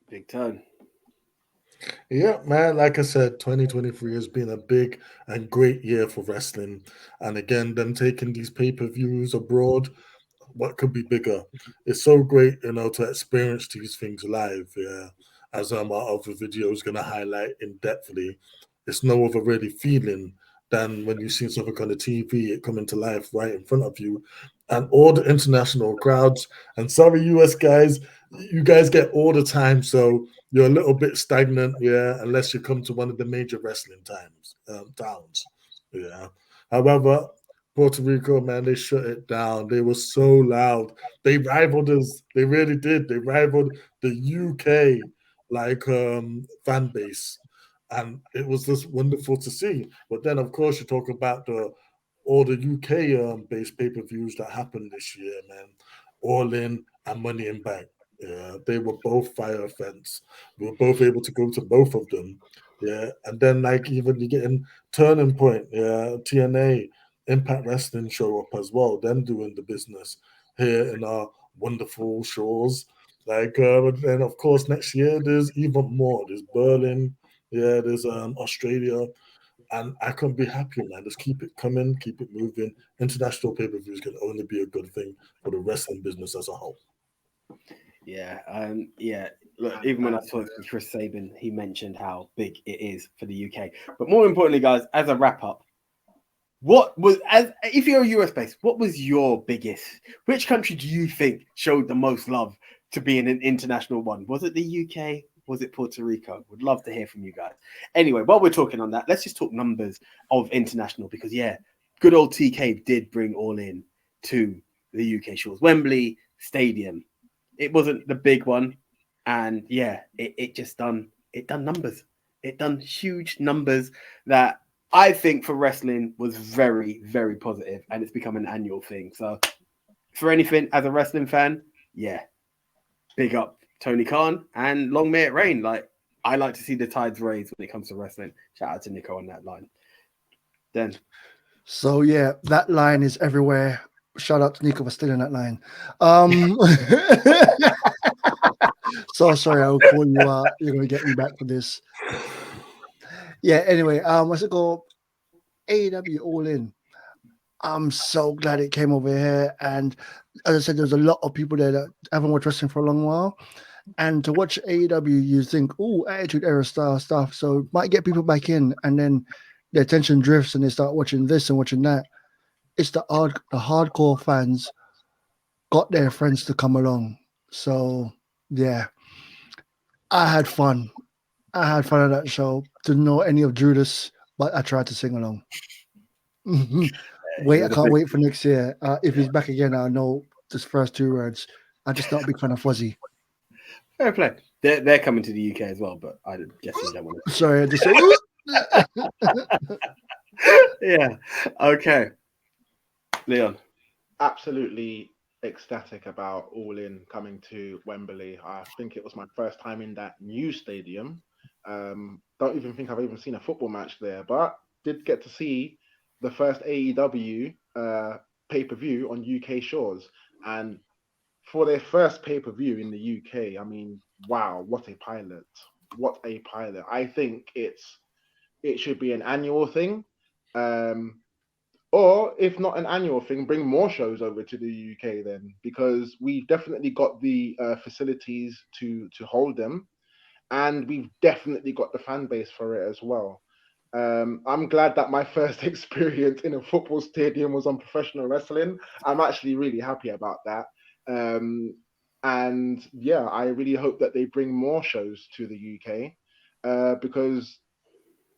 Big turn. Yeah, man, like I said, 2023 has been a big and great year for wrestling. And again, them taking these pay-per-views abroad, what could be bigger? It's so great, to experience these things live. Yeah, as our other video is going to highlight in depthly, it's no other really feeling than when you see something on the TV, it coming to life right in front of you, and all the international crowds. And sorry, US guys, you guys get all the time, so you're a little bit stagnant, yeah, unless you come to one of the major wrestling towns, yeah. However, Puerto Rico, man, they shut it down. They were so loud. They rivaled us. They really did. They rivaled the UK fan base, and it was just wonderful to see. But then, of course, you talk about all the UK based pay per views that happened this year, man. All In and Money in Bank. Yeah, they were both fire events. We were both able to go to both of them. Yeah, and then even you get in Turning Point, yeah, TNA, Impact Wrestling show up as well, them doing the business here in our wonderful shores. And of course, next year there's even more. There's Berlin, yeah, there's Australia, and I couldn't be happier, man. Just keep it coming, keep it moving. International pay per views can only be a good thing for the wrestling business as a whole. Yeah. Look, even when I talked to Chris Sabin, he mentioned how big it is for the UK. But more importantly, guys, as a wrap up, if you're US based, what was your biggest? Which country do you think showed the most love to being an international one? Was it the UK? Was it Puerto Rico? Would love to hear from you guys. Anyway, while we're talking on that, let's just talk numbers of international because good old TK did bring All In to the UK shores, Wembley Stadium. It wasn't the big one, and it done numbers. It done huge numbers that I think for wrestling was very, very positive, and it's become an annual thing. So, for anything as a wrestling fan, big up Tony Khan and long may it rain. I like to see the tides raise when it comes to wrestling. Shout out to Nico on that line. Then, so that line is everywhere. Shout out to Nico for stealing that line. So sorry, I'll call you out. You're gonna get me back for this. Yeah. Anyway, what's it called? AEW All In. I'm so glad it came over here. And as I said, there's a lot of people there that haven't watched wrestling for a long while. And to watch AEW, you think, oh, Attitude Era style stuff. So it might get people back in, and then their attention drifts and they start watching this and watching that. It's the hardcore fans got their friends to come along. So I had fun. I had fun at that show. Didn't know any of Judas, but I tried to sing along. I can't wait for next year. If he's back again, I know just first two words. I'm just not a big fan of Fuzzy. Fair play. They're coming to the UK as well, but I guess you don't want to. Sorry, I just said. Yeah. Okay. Leon. Absolutely ecstatic about All In coming to Wembley. I think it was my first time in that new stadium. Don't even think I've even seen a football match there, but did get to see the first AEW pay-per-view on UK shores. And for their first pay-per-view in the UK, I mean, wow, what a pilot. What a pilot. I think it should be an annual thing. Or if not an annual thing, bring more shows over to the UK then, because we've definitely got the facilities to hold them, and we've definitely got the fan base for it as well. I'm glad that my first experience in a football stadium was on professional wrestling. I'm actually really happy about that. And I really hope that they bring more shows to the UK because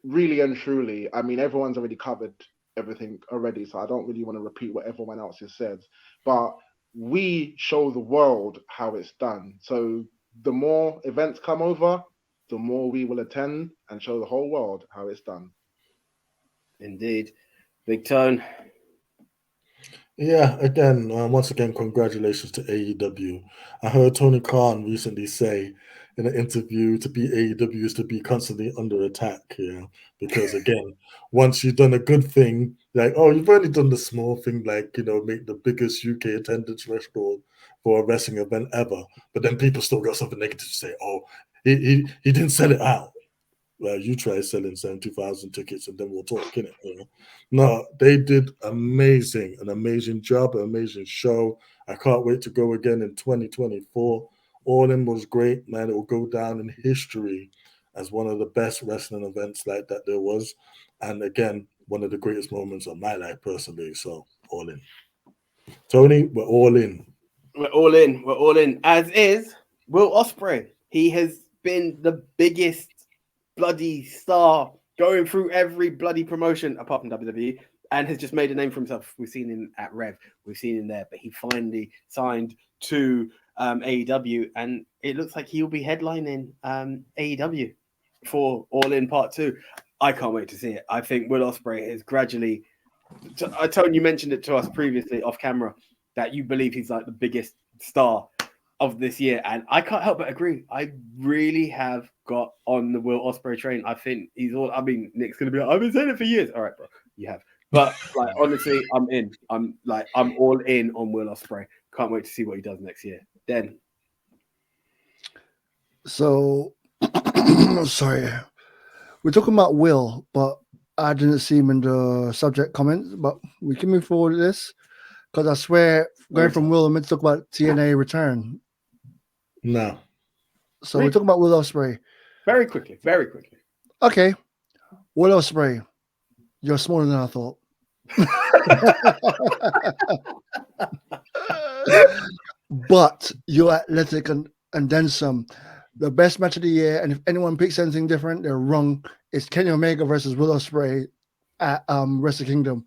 really and truly, I mean, everyone's already covered everything already, so I don't really want to repeat what everyone else has said. But we show the world how it's done. So the more events come over, the more we will attend and show the whole world how it's done. Indeed. Big Tone. Yeah, again, once again, congratulations to AEW. I heard Tony Khan recently say in an interview to be AEW is to be constantly under attack. Yeah, because again, once you've done a good thing, like, oh, you've only done the small thing, like, make the biggest UK attendance record for a wrestling event ever, but then people still got something negative to say. Oh, he didn't sell it out. Well, you try selling 72,000 tickets and then we'll talk, innit? No, they did an amazing job, an amazing show. I can't wait to go again in 2024. All in was great, man. It will go down in history as one of the best wrestling events like that there was. And again, one of the greatest moments of my life personally. So, all in. Tony, we're all in. We're all in. We're all in. As is Will Ospreay. He has been the biggest bloody star going through every bloody promotion apart from WWE and has just made a name for himself. We've seen him at Rev. We've seen him there, but he finally signed to AEW, and it looks like he'll be headlining AEW for All In Part 2. I can't wait to see it. I think Will Ospreay is gradually... Tony, you mentioned it to us previously off camera that you believe he's like the biggest star of this year, and I can't help but agree. I really have got on the Will Ospreay train. I think he's all... I mean, Nick's gonna be like, I've been saying it for years. All right, bro, you have. But like, honestly, I'm in. I'm all in on Will Ospreay. Can't wait to see what he does next year. Then, So, sorry, we're talking about Will, but I didn't see him in the subject comments. But we can move forward with this because I swear, going from Will, I'm meant to talk about TNA return. No. So we're talking about Will Ospreay. very quickly. Okay, Will Ospreay, you're smaller than I thought. But you're athletic and then some. The best match of the year, and if anyone picks anything different, they're wrong. It's Kenny Omega versus Will Ospreay at Wrestle Kingdom.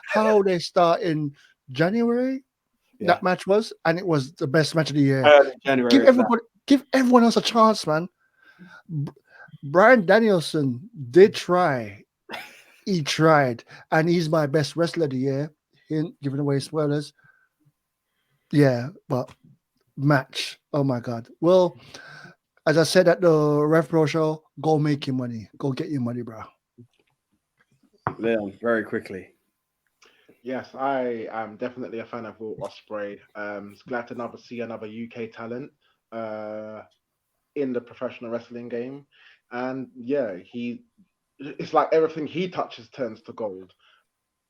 How they start in January? Yeah. That match was, and it was the best match of the year. January. Give everyone else a chance, man. Brian Danielson did try. He tried, and he's my best wrestler of the year. Hint, giving away spoilers. Yeah, but match. Oh my god. Well, as I said at the Rev Pro show, go make your money. Go get your money, bro. Leon, very quickly. Yes, I am definitely a fan of Will Ospreay. Glad to see another UK talent in the professional wrestling game, and yeah, it's like everything he touches turns to gold.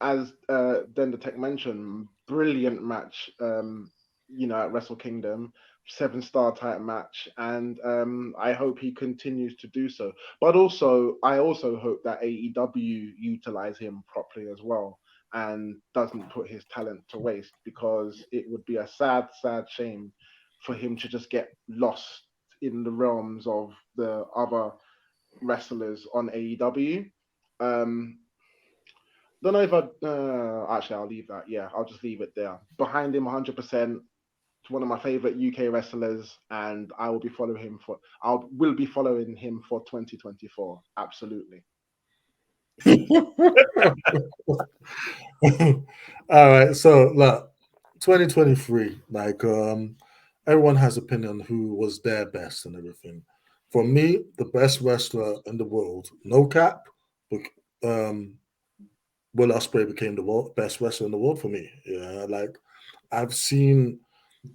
As Dender Tech mentioned, brilliant match. At Wrestle Kingdom, 7-star type match, and I hope he continues to do so. But I also hope that AEW utilize him properly as well and doesn't put his talent to waste, because it would be a sad, sad shame for him to just get lost in the realms of the other wrestlers on AEW. Don't know if actually I'll leave that. Yeah, I'll just leave it there. Behind him 100%. It's one of my favorite UK wrestlers, and I will be following him for 2024. Absolutely. All right, so look, 2023, like everyone has opinion who was their best and everything. For me, the best wrestler in the world, no cap, um, Will Ospreay became the best wrestler in the world for me. Yeah, like I've seen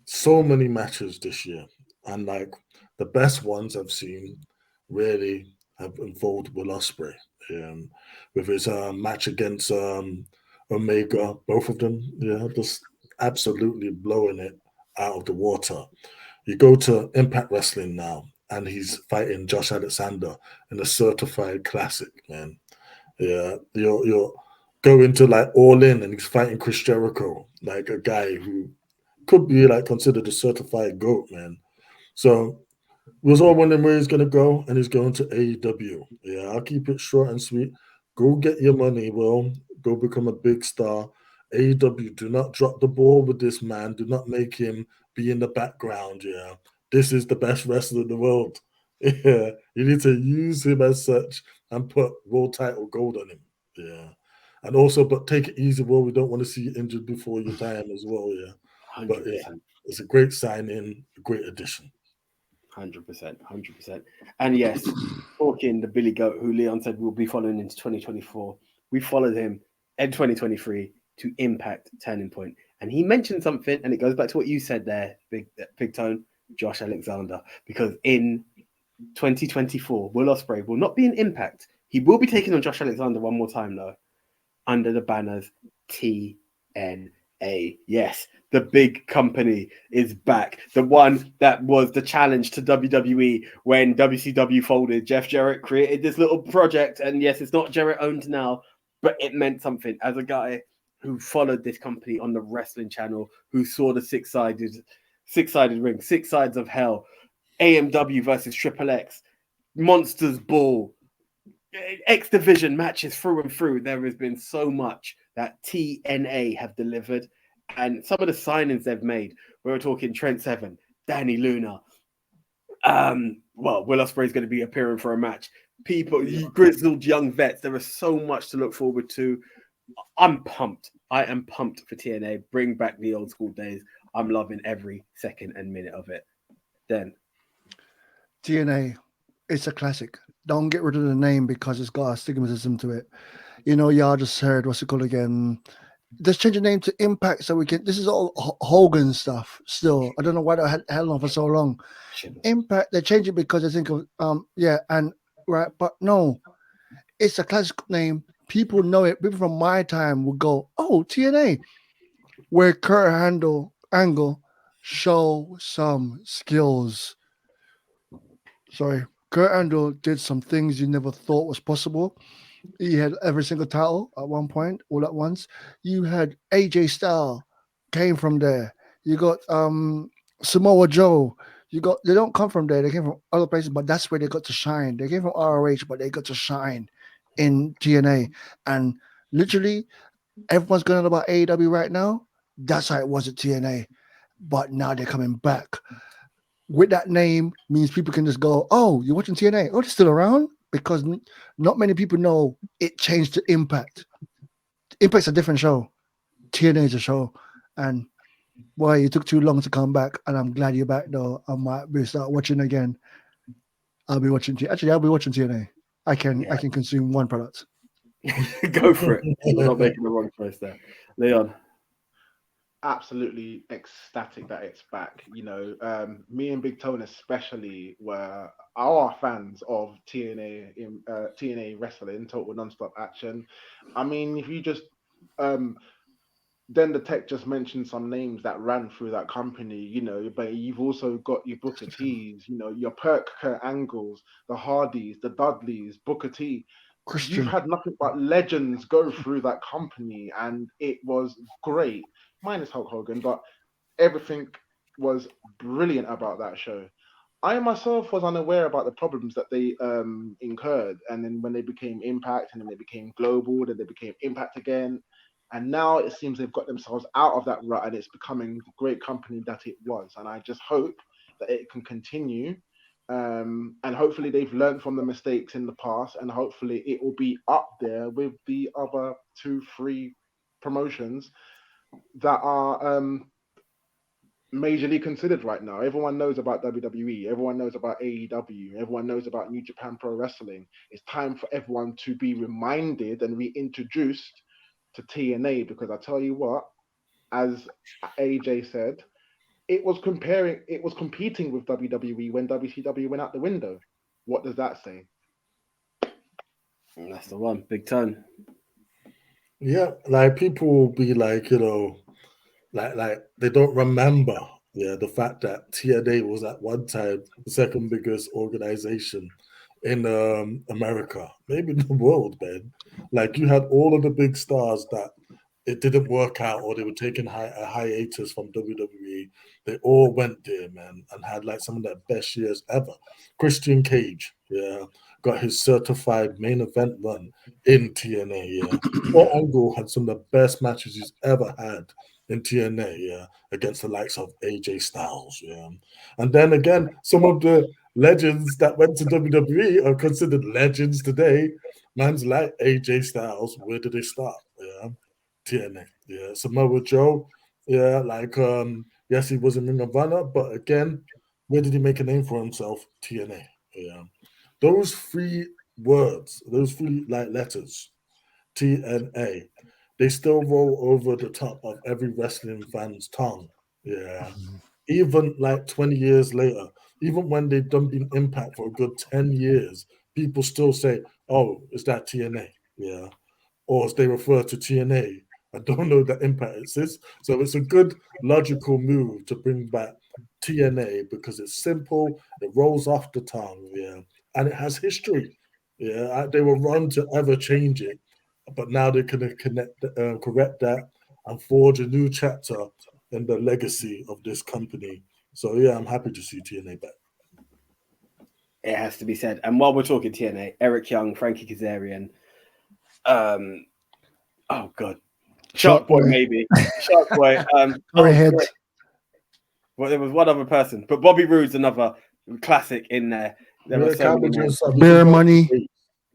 so many matches this year, and like the best ones I've seen really have involved Will Ospreay. With his match against Omega, both of them, yeah, just absolutely blowing it out of the water. You go to Impact Wrestling now, and he's fighting Josh Alexander in a certified classic, man. Yeah, you're going to like All In, and he's fighting Chris Jericho, like a guy who could be like considered a certified GOAT, man. So We was all wondering where he's going to go, and he's going to AEW. Yeah, I'll keep it short and sweet. Go get your money, Will. Go become a big star. AEW, do not drop the ball with this man. Do not make him be in the background. Yeah, this is the best wrestler in the world. Yeah, you need to use him as such and put world title gold on him. Yeah, and also, but take it easy, Will. We don't want to see you injured before your time as well. Yeah, but yeah, 100%. it's a great signing, a great addition. 100%, 100%. And yes, talking the Billy Goat, who Leon said we'll be following into 2024. We followed him in 2023 to Impact Turning Point, and he mentioned something, and it goes back to what you said there, Big Tone, Josh Alexander, because in 2024, Will Ospreay will not be in Impact. He will be taking on Josh Alexander one more time though, under the banners TNA. Yes, the big company is back. The one that was the challenge to WWE when WCW folded. Jeff Jarrett created this little project, and yes, it's not Jarrett owned now, but it meant something. As a guy who followed this company on the wrestling channel, who saw the six-sided ring, six sides of hell, AMW versus Triple X, Monsters Ball, X Division matches through and through. There has been so much that TNA have delivered, and some of the signings they've made. We were talking Trent Seven, Danny Luna. Well, Will Ospreay is going to be appearing for a match. People, grizzled young vets. There is so much to look forward to. I'm pumped. I am pumped for TNA. Bring back the old school days. I'm loving every second and minute of it. Then TNA, it's a classic. Don't get rid of the name because it's got a stigmatism to it. You know, y'all just heard what's it called again? Just change the name to Impact so we can. This is all Hogan stuff. Still, I don't know why they held on for so long. Impact. They change it because they think of and right, but no, it's a classic name. People know it. People from my time would go, "Oh, TNA," where Kurt Angle show some skills. Sorry, Kurt Angle did some things you never thought was possible. He had every single title at one point, all at once. You had AJ Styles came from there. You got Samoa Joe. You got they don't come from there. They came from other places, but that's where they got to shine. They came from ROH, but they got to shine in TNA. And literally, everyone's going on about AEW right now. That's how it was at TNA. But now they're coming back. With that name means people can just go, "Oh, you're watching TNA? Oh, they're still around?" Because not many people know it changed to Impact. Impact's a different show. TNA is a show, and boy, you took too long to come back, and I'm glad you're back. Though I might be start watching again. I'll be watching. Actually, I'll be watching TNA. I can consume one product. Go for it. You're not making the wrong choice there, Leon. Absolutely ecstatic that it's back. You know, me and Big Tone especially are fans of TNA in TNA wrestling, Total Nonstop Action. I mean, if you just then the tech just mentioned some names that ran through that company, you know, but you've also got your Booker T's, you know, your Kurt Angles, the Hardys, the Dudleys, Booker T. You've Christian, had nothing but legends go through that company, and it was great, minus Hulk Hogan, but everything was brilliant about that show. I myself was unaware about the problems that they incurred, and then when they became Impact, and then they became Global, then they became Impact again, and now it seems they've got themselves out of that rut, and it's becoming the great company that it was. And I just hope that it can continue, and hopefully they've learned from the mistakes in the past, and hopefully it will be up there with the other 2, 3 promotions that are majorly considered right now. Everyone knows about WWE, everyone knows about AEW, everyone knows about New Japan Pro Wrestling. It's time for everyone to be reminded and reintroduced to TNA, because I tell you what, as AJ said, it was competing with WWE when WCW went out the window. What does that say? And that's the one. Big Ton. Yeah, like people will be like, like they don't remember, the fact that TNA was at one time the second biggest organization in America, maybe in the world, man. Like you had all of the big stars that it didn't work out, or they were taking a hiatus from WWE, they all went there, man, and had like some of their best years ever. Christian Cage, yeah, got his certified main event run in TNA, yeah. Kurt Angle had some of the best matches he's ever had in TNA, yeah, against the likes of AJ Styles, yeah. And then again, some of the legends that went to WWE are considered legends today. Man's like AJ Styles, where did they start? Yeah. TNA. Yeah. Samoa Joe. Yeah, like yes, he was in Ring of Honor, but again, where did he make a name for himself? TNA. Yeah. Those three words, those three like letters, TNA, they still roll over the top of every wrestling fan's tongue. Yeah. Even like 20 years later, even when they've done been Impact for a good 10 years, people still say, oh, is that TNA? Yeah. Or as they refer to TNA. I don't know that Impact exists. So it's a good logical move to bring back TNA because it's simple, it rolls off the tongue, yeah, and it has history. Yeah, they were wrong to ever change it, but now they can correct that and forge a new chapter in the legacy of this company. So yeah, I'm happy to see TNA back. It has to be said. And while we're talking TNA, Eric Young, Frankie Kazarian, oh god, Shark Boy maybe, Shark Boy. Well, there was one other person, but Bobby Roode's another classic in there. There were so many Beer Money.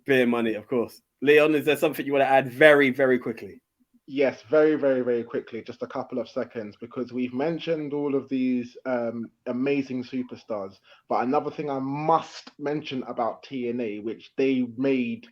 Beer Money, of course. Leon, is there something you want to add very, very quickly? Yes, very, very, very quickly, just a couple of seconds, because we've mentioned all of these amazing superstars. But another thing I must mention about TNA, which they made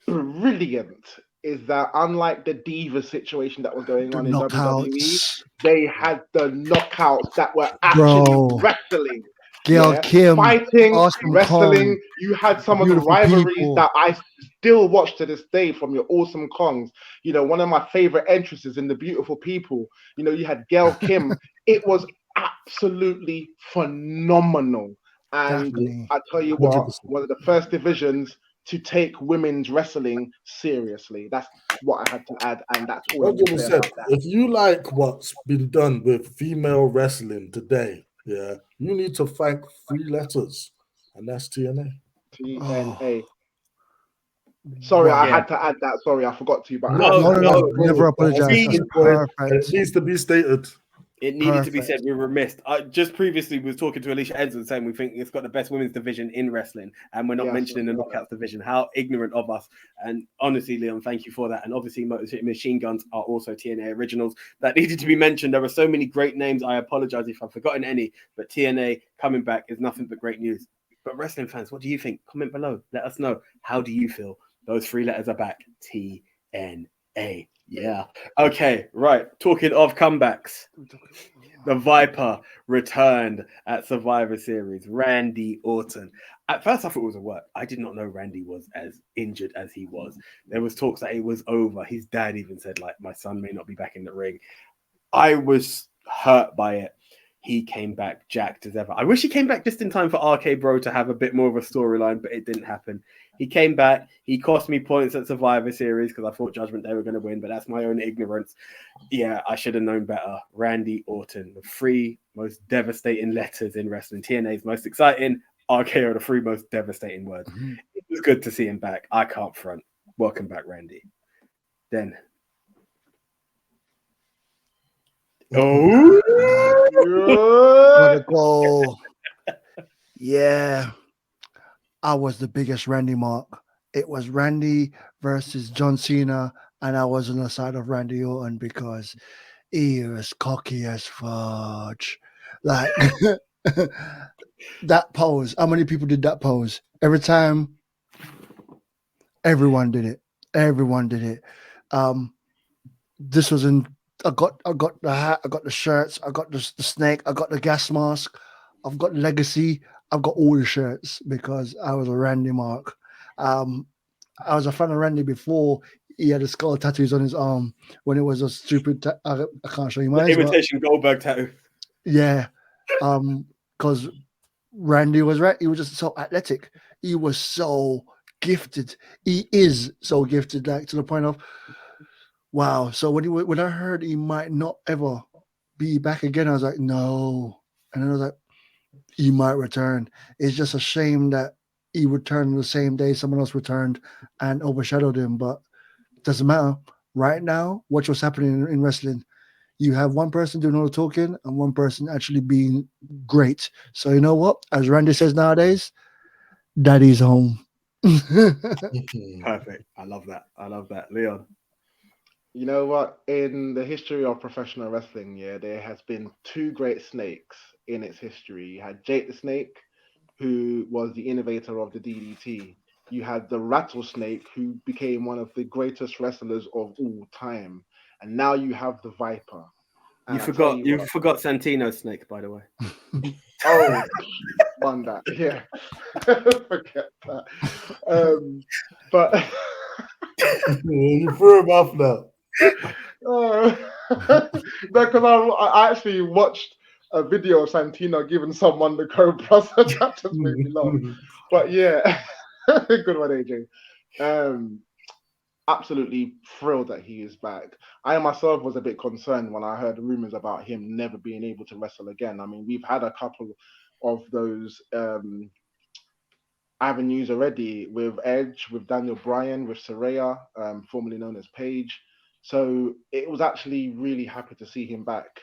brilliant, is that unlike the diva situation that was going on in WWE, they had the knockouts that were actually wrestling. Gail Kim, fighting, Awesome wrestling. Kong, you had some of the rivalries that I still watch to this day from your Awesome Kongs. You know, one of my favorite entrances in The Beautiful People. You know, you had Gail Kim. It was absolutely phenomenal. And Definitely. I tell you what, 100%. one of the first divisions to take women's wrestling seriously. That's what I had to add, and that's all I'm going to say about that. If you like what's been done with female wrestling today, yeah, you need to thank three letters, and that's TNA. TNA. Sorry, I had to add that. Sorry, I forgot to, but no, never apologize. That's perfect. It needs to be stated. It needed to be said. We were missed. Just previously, we were talking to Alicia Edson saying we think it's got the best women's division in wrestling, and we're not mentioning the knockouts division. How ignorant of us! And honestly, Leon, thank you for that. And obviously, Motor City Machine Guns are also TNA originals that needed to be mentioned. There are so many great names. I apologize if I've forgotten any, but TNA coming back is nothing but great news. But wrestling fans, what do you think? Comment below. Let us know. How do you feel? Those three letters are back. TNA. Yeah. Okay, right. Talking of comebacks, the Viper returned at Survivor Series. Randy Orton. At first, I thought it was a work. I did not know Randy was as injured as he was. There was talks that it was over. His dad even said, like, my son may not be back in the ring. I was hurt by it. He came back jacked as ever. I wish he came back just in time for RK Bro to have a bit more of a storyline, but it didn't happen. He came back. He cost me points at Survivor Series because I thought Judgment Day were going to win, but that's my own ignorance. Yeah, I should have known better. Randy Orton, the three most devastating letters in wrestling. TNA's most exciting. RK are the three most devastating words. Mm-hmm. It was good to see him back. I can't front. Welcome back, Randy. Then. Oh, what a goal. Yeah. I was the biggest Randy mark. It was Randy versus John Cena, and I was on the side of Randy Orton because he was cocky as fudge. Like that pose. How many people did that pose? Every time, everyone did it. Everyone did it. This was in. I got the hat. I got the shirts. I got the snake. I got the gas mask. I've got Legacy. I've got all the shirts because I was a Randy mark. I was a fan of Randy before he had the skull tattoos on his arm when it was a stupid. I can't show you my imitation Goldberg tattoo. Yeah, because Randy was right. He was just so athletic. He was so gifted. He is so gifted, like to the point of wow. So when I heard he might not ever be back again, I was like, no. And then I was like, he might return. It's just a shame that he returned the same day someone else returned and overshadowed him. But it doesn't matter. Right now, watch what's happening in wrestling. You have one person doing all the talking and one person actually being great. So you know what? As Randy says nowadays, daddy's home. Perfect. I love that. I love that. Leon. You know what? In the history of professional wrestling, yeah, there has been two great snakes in its history. You had Jake the Snake, who was the innovator of the DDT. You had the Rattlesnake, who became one of the greatest wrestlers of all time. And now you have the Viper. You And I tell forgot you you what, forgot Santino's snake, by the way. oh, on that, yeah, forget that. But You threw him off now. because I actually watched a video of Santino giving someone the Cobra, so that just made me laugh. But yeah, good one, AJ. Um, Absolutely thrilled that he is back. I myself was a bit concerned when I heard rumors about him never being able to wrestle again. I mean, we've had a couple of those avenues already with Edge, with Daniel Bryan, with Saraya, formerly known as Paige. So it was actually really happy to see him back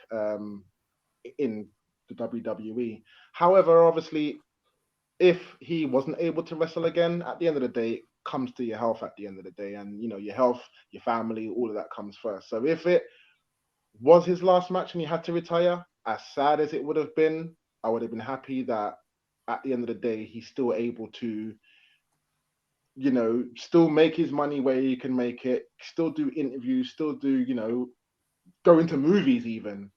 in the WWE. However, obviously, if he wasn't able to wrestle again, at the end of the day, it comes to your health at the end of the day. And, you know, your health, your family, all of that comes first. So if it was his last match and he had to retire, as sad as it would have been, I would have been happy that at the end of the day, he's still able to, you know, still make his money where he can make it, still do interviews, still do, you know, go into movies even.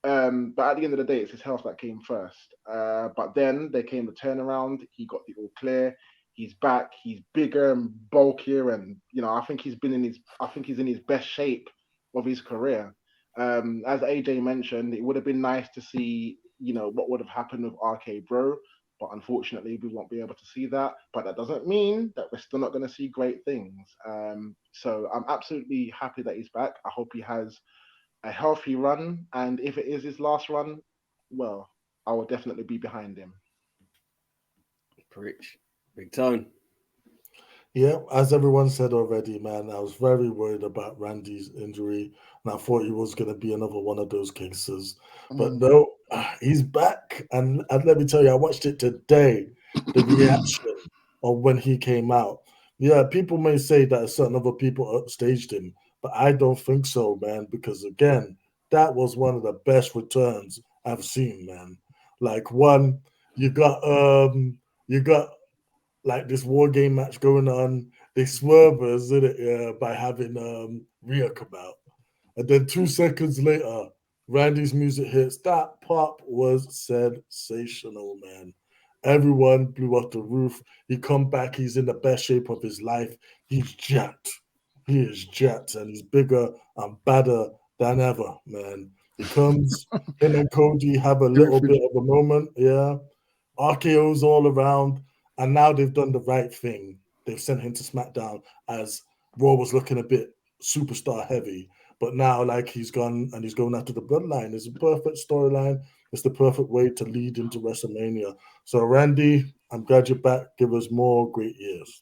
But at the end of the day, it's his health that came first. But then there came the turnaround. He got the all clear. He's back. He's bigger and bulkier, and you know, I think he's in his best shape of his career. As AJ mentioned, it would have been nice to see, you know, what would have happened with RK Bro, but unfortunately, we won't be able to see that. But that doesn't mean that we're still not going to see great things. So I'm absolutely happy that he's back. I hope he has a healthy run, and if it is his last run, well, I will definitely be behind him. Preach. Big Tone. Yeah, as everyone said already, man, I was very worried about Randy's injury, and I thought he was going to be another one of those cases. But Mm. no, he's back. And let me tell you, I watched it today, the reaction of when he came out. Yeah, people may say that certain other people upstaged him, but I don't think so, man, because again, that was one of the best returns I've seen, man. Like one, you got you got like this war game match going on. They swerve us, did it, by having Rhea come out. And then 2 seconds later, Randy's music hits. That pop was sensational, man. Everyone blew off the roof. He come back. He's in the best shape of his life. He's jacked. He is jacked, and he's bigger and badder than ever, man. He comes. Him and Cody have a little bit of a moment, yeah. RKO's all around, and now they've done the right thing. They've sent him to SmackDown as Raw was looking a bit superstar heavy, but now like he's gone and he's going after the bloodline. It's a perfect storyline. It's the perfect way to lead into WrestleMania. So Randy, I'm glad you're back. Give us more great years.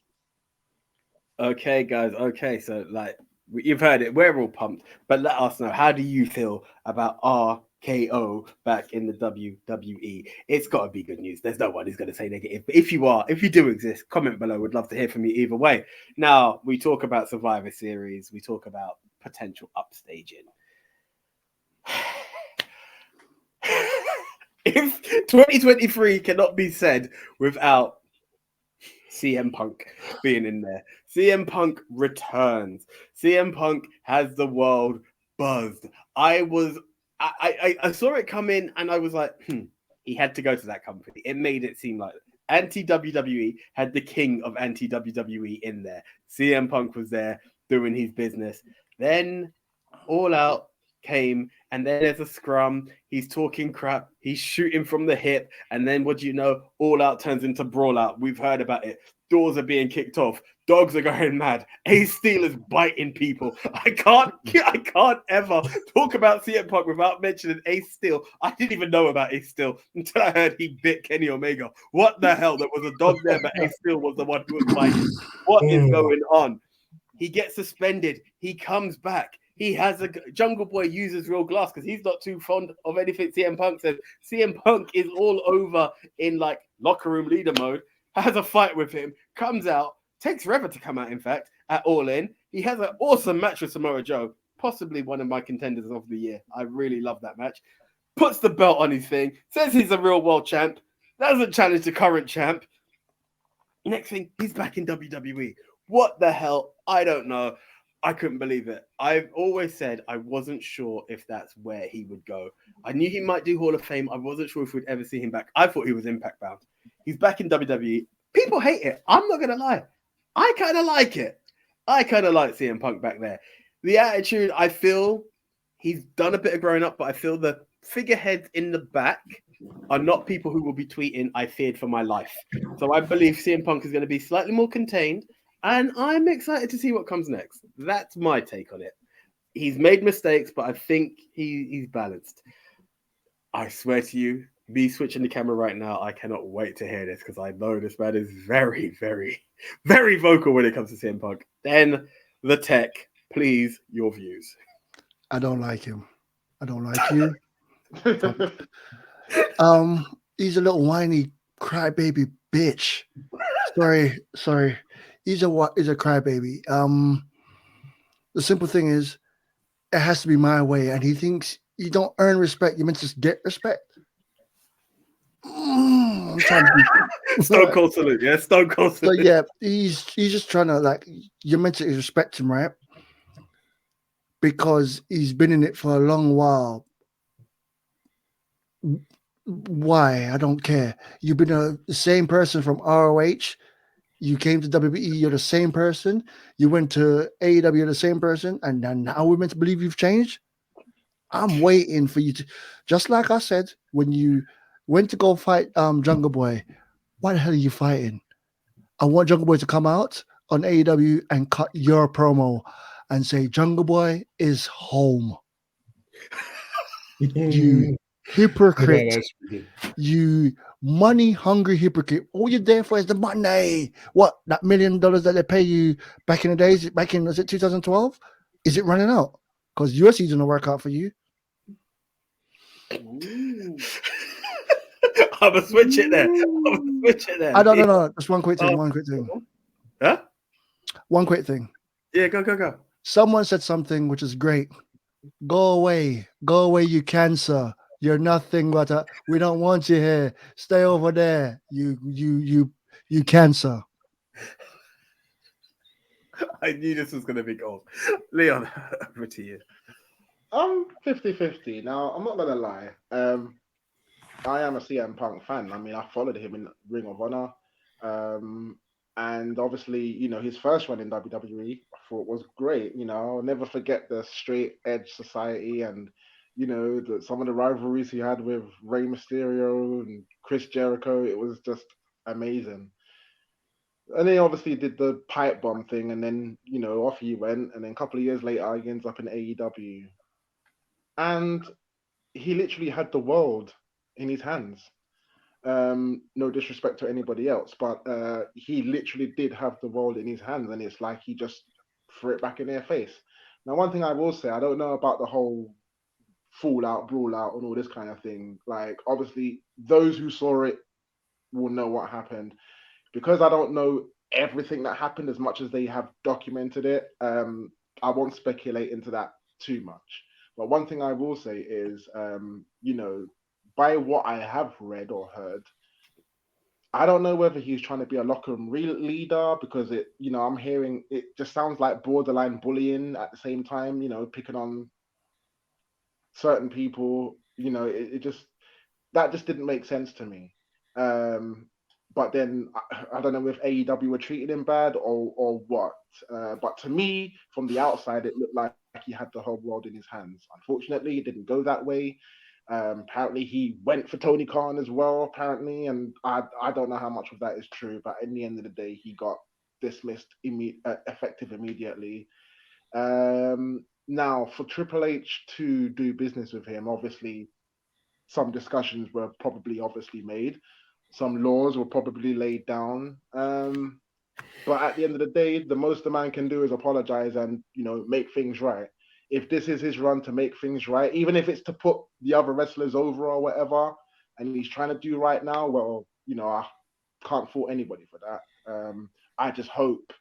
Okay, guys. Okay, so like you've heard it, we're all pumped. But let us know, how do you feel about RKO back in the WWE? It's got to be good news. There's no one who's going to say negative. But if you do exist, comment below. Would love to hear from you either way. Now we talk about Survivor Series. We talk about potential upstaging. If 2023 cannot be said without CM Punk being in there. CM Punk returns. CM Punk has the world buzzed. I saw it come in and I was like, he had to go to that company. It made it seem like anti WWE had the king of anti WWE in there. CM Punk was there doing his business. Then All Out came, and then there's a scrum. He's talking crap. He's shooting from the hip, and then what do you know? All Out turns into Brawl Out. We've heard about it. Doors are being kicked off. Dogs are going mad. Ace Steel is biting people. I can't ever talk about CM Punk without mentioning Ace Steel. I didn't even know about Ace Steel until I heard he bit Kenny Omega. What the hell? There was a dog there, but Ace Steel was the one who was biting. What is going on? He gets suspended. He comes back. He has a Jungle Boy uses real glass because he's not too fond of anything CM Punk says. CM Punk is all over in like locker room leader mode. Has a fight with him. Comes out. Takes forever to come out. In fact, at All In, he has an awesome match with Samoa Joe. Possibly one of my contenders of the year. I really love that match. Puts the belt on his thing. Says he's a real world champ. Doesn't challenge the current champ. Next thing, he's back in WWE. What the hell? I don't know. I couldn't believe it. I've always said I wasn't sure if that's where he would go. I knew he might do Hall of Fame. I wasn't sure if we'd ever see him back. I thought he was Impact bound. He's back in WWE. People hate it. I'm not going to lie. I kind of like it. I kind of like CM Punk back there. The attitude, I feel he's done a bit of growing up, but I feel the figureheads in the back are not people who will be tweeting, I feared for my life. So I believe CM Punk is going to be slightly more contained. And I'm excited to see what comes next. That's my take on it. He's made mistakes, but I think he's balanced. I swear to you, me switching the camera right now, I cannot wait to hear this because I know this man is very, very, very vocal when it comes to CM Punk. Then the tech, please, your views. I don't like him. I don't like you. He's a little whiny crybaby bitch. Sorry. He's a crybaby. The simple thing is, it has to be my way, and he thinks you don't earn respect. You meant to just get respect. I'm trying to be Stone Cold salute, yeah. Stone Cold salute. So yeah, he's just trying to like you're meant to respect him, right? Because he's been in it for a long while. Why? I don't care. You've been the same person from ROH. You came to WWE, you're the same person. You went to AEW, you're the same person. And now we're meant to believe you've changed? I'm waiting for you to, just like I said, when you went to go fight Jungle Boy, why the hell are you fighting? I want Jungle Boy to come out on AEW and cut your promo and say, Jungle Boy is home. You hypocrite. You money-hungry hypocrite. All you're there for is the money. What, that $1 million that they pay you back in the days, was it 2012? Is it running out? Because UFC didn't work out for you. I'm going to switch it there. I don't know. Just one quick thing. Huh? One quick thing. Yeah, go. Someone said something which is great. Go away, you cancer. You're nothing but we don't want you here. Stay over there. You cancer. I knew this was going to be gold. Leon, over to you. I'm 50-50. Now, I'm not going to lie. I am a CM Punk fan. I mean, I followed him in Ring of Honor. And obviously, his first run in WWE, I thought was great. I'll never forget the Straight Edge Society and, some of the rivalries he had with Rey Mysterio and Chris Jericho. It was just amazing. And he obviously did the pipe bomb thing, and then, off he went. And then a couple of years later, he ends up in AEW. And he literally had the world in his hands. No disrespect to anybody else, but he literally did have the world in his hands, and it's like he just threw it back in their face. Now, one thing I will say, I don't know about the whole fallout, brawl out, and all this kind of thing. Like, obviously, those who saw it will know what happened. Because I don't know everything that happened as much as they have documented it, I won't speculate into that too much. But one thing I will say is, by what I have read or heard, I don't know whether he's trying to be a locker room leader because I'm hearing it just sounds like borderline bullying at the same time, picking on certain people, it just didn't make sense to me. But then I don't know if AEW were treating him bad or what. But to me, from the outside, it looked like he had the whole world in his hands. Unfortunately, it didn't go that way. Apparently, he went for Tony Khan as well. Apparently, and I don't know how much of that is true, but in the end of the day, he got dismissed effective immediately. Now, for Triple H to do business with him, obviously, some discussions were probably obviously made. Some laws were probably laid down. But at the end of the day, the most the man can do is apologize and, make things right. If this is his run to make things right, even if it's to put the other wrestlers over or whatever, and he's trying to do right now, well, I can't fault anybody for that. I just hope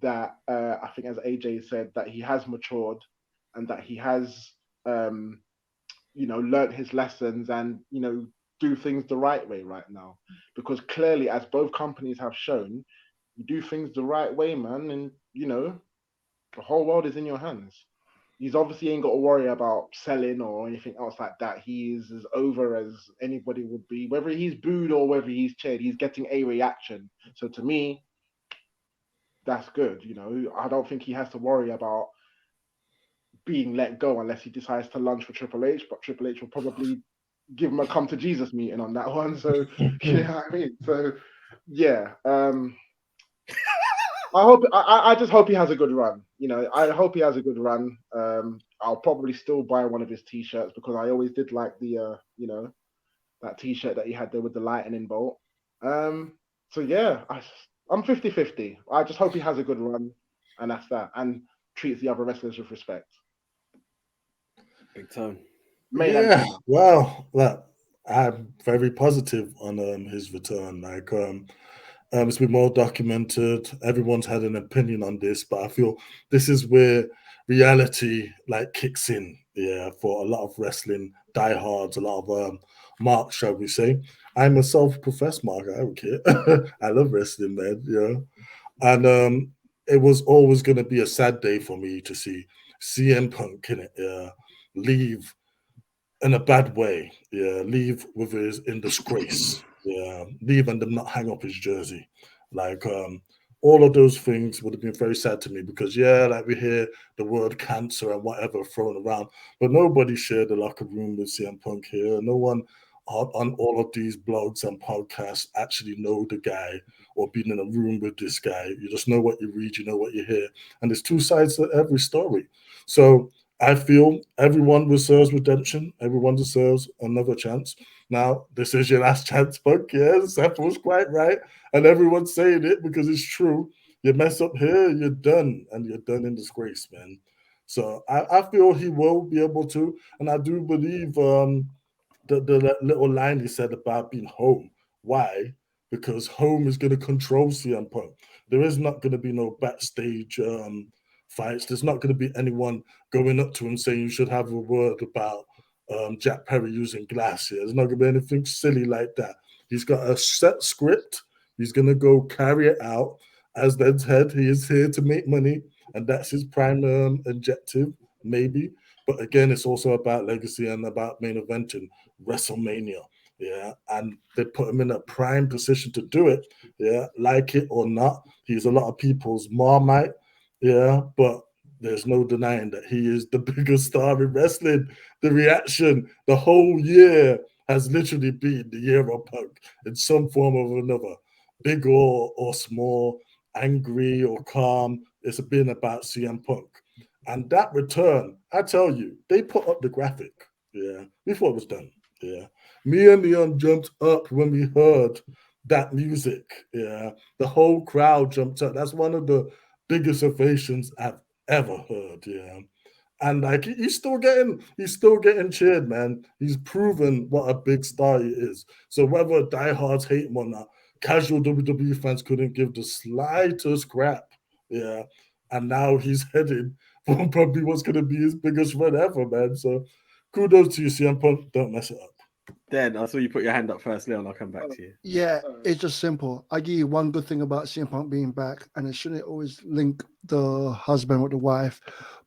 that I think, as AJ said, that he has matured and that he has, learned his lessons and, do things the right way right now. Because clearly, as both companies have shown, you do things the right way, man, and, the whole world is in your hands. He's obviously ain't got to worry about selling or anything else like that. He is as over as anybody would be. Whether he's booed or whether he's cheered, he's getting a reaction. So to me, that's good. I don't think he has to worry about being let go unless he decides to lunge for Triple H, but Triple H will probably give him a come to Jesus meeting on that one. So you know what I mean? So yeah. I just hope he has a good run. I hope he has a good run. I'll probably still buy one of his t-shirts because I always did like the that t-shirt that he had there with the lightning bolt. So yeah, I'm 50-50. I just hope he has a good run, and that's that, and treats the other wrestlers with respect. Big tone. Yeah, well, I'm very positive on his return. It's been well documented. Everyone's had an opinion on this, but I feel this is where reality kicks in. Yeah, for a lot of wrestling diehards, a lot of marks, shall we say. I'm a self-professed mark. I don't care. I love wrestling, man. Yeah, and it was always going to be a sad day for me to see CM Punk leave in a bad way. Yeah, leave in disgrace. Yeah, leave and then not hang up his jersey. All of those things would have been very sad to me because we hear the word cancer and whatever thrown around, but nobody shared the locker room with CM Punk here. No one on all of these blogs and podcasts actually know the guy or been in a room with this guy. You just know what you read, you know what you hear, and there's two sides to every story. So I feel everyone deserves redemption. Everyone deserves another chance. Now, this is your last chance, Punk. Yes, Seth was quite right. And everyone's saying it because it's true. You mess up here, you're done. And you're done in disgrace, man. So I feel he will be able to. And I do believe the little line he said about being home. Why? Because home is going to control CM Punk. There is not going to be no backstage fights. There's not going to be anyone going up to him saying you should have a word about Jack Perry using glass here. There's not going to be anything silly like that. He's got a set script. He's going to go carry it out. As Ned's head, he is here to make money, and that's his prime objective, maybe. But again, it's also about legacy and about main eventing WrestleMania. Yeah, and they put him in a prime position to do it. Yeah, like it or not, he's a lot of people's Marmite. Yeah, but there's no denying that he is the biggest star in wrestling. The reaction the whole year has literally been the year of Punk in some form or another, big or small, angry or calm. It's been about CM Punk. And that return, I tell you, they put up the graphic. Yeah, before it was done. Yeah, me and Leon jumped up when we heard that music. Yeah, the whole crowd jumped up. That's one of the biggest ovations I've ever heard. Yeah, and he's still getting cheered, man. He's proven what a big star he is. So whether diehards hate him or not, casual WWE fans couldn't give the slightest crap. Yeah, and now he's heading for probably what's going to be his biggest run ever, man. So kudos to you, CM Punk. Don't mess it up. Dan, I saw you put your hand up first, Leon. I'll come back to you. Yeah, it's just simple. I give you one good thing about CM Punk being back, and it shouldn't always link the husband with the wife.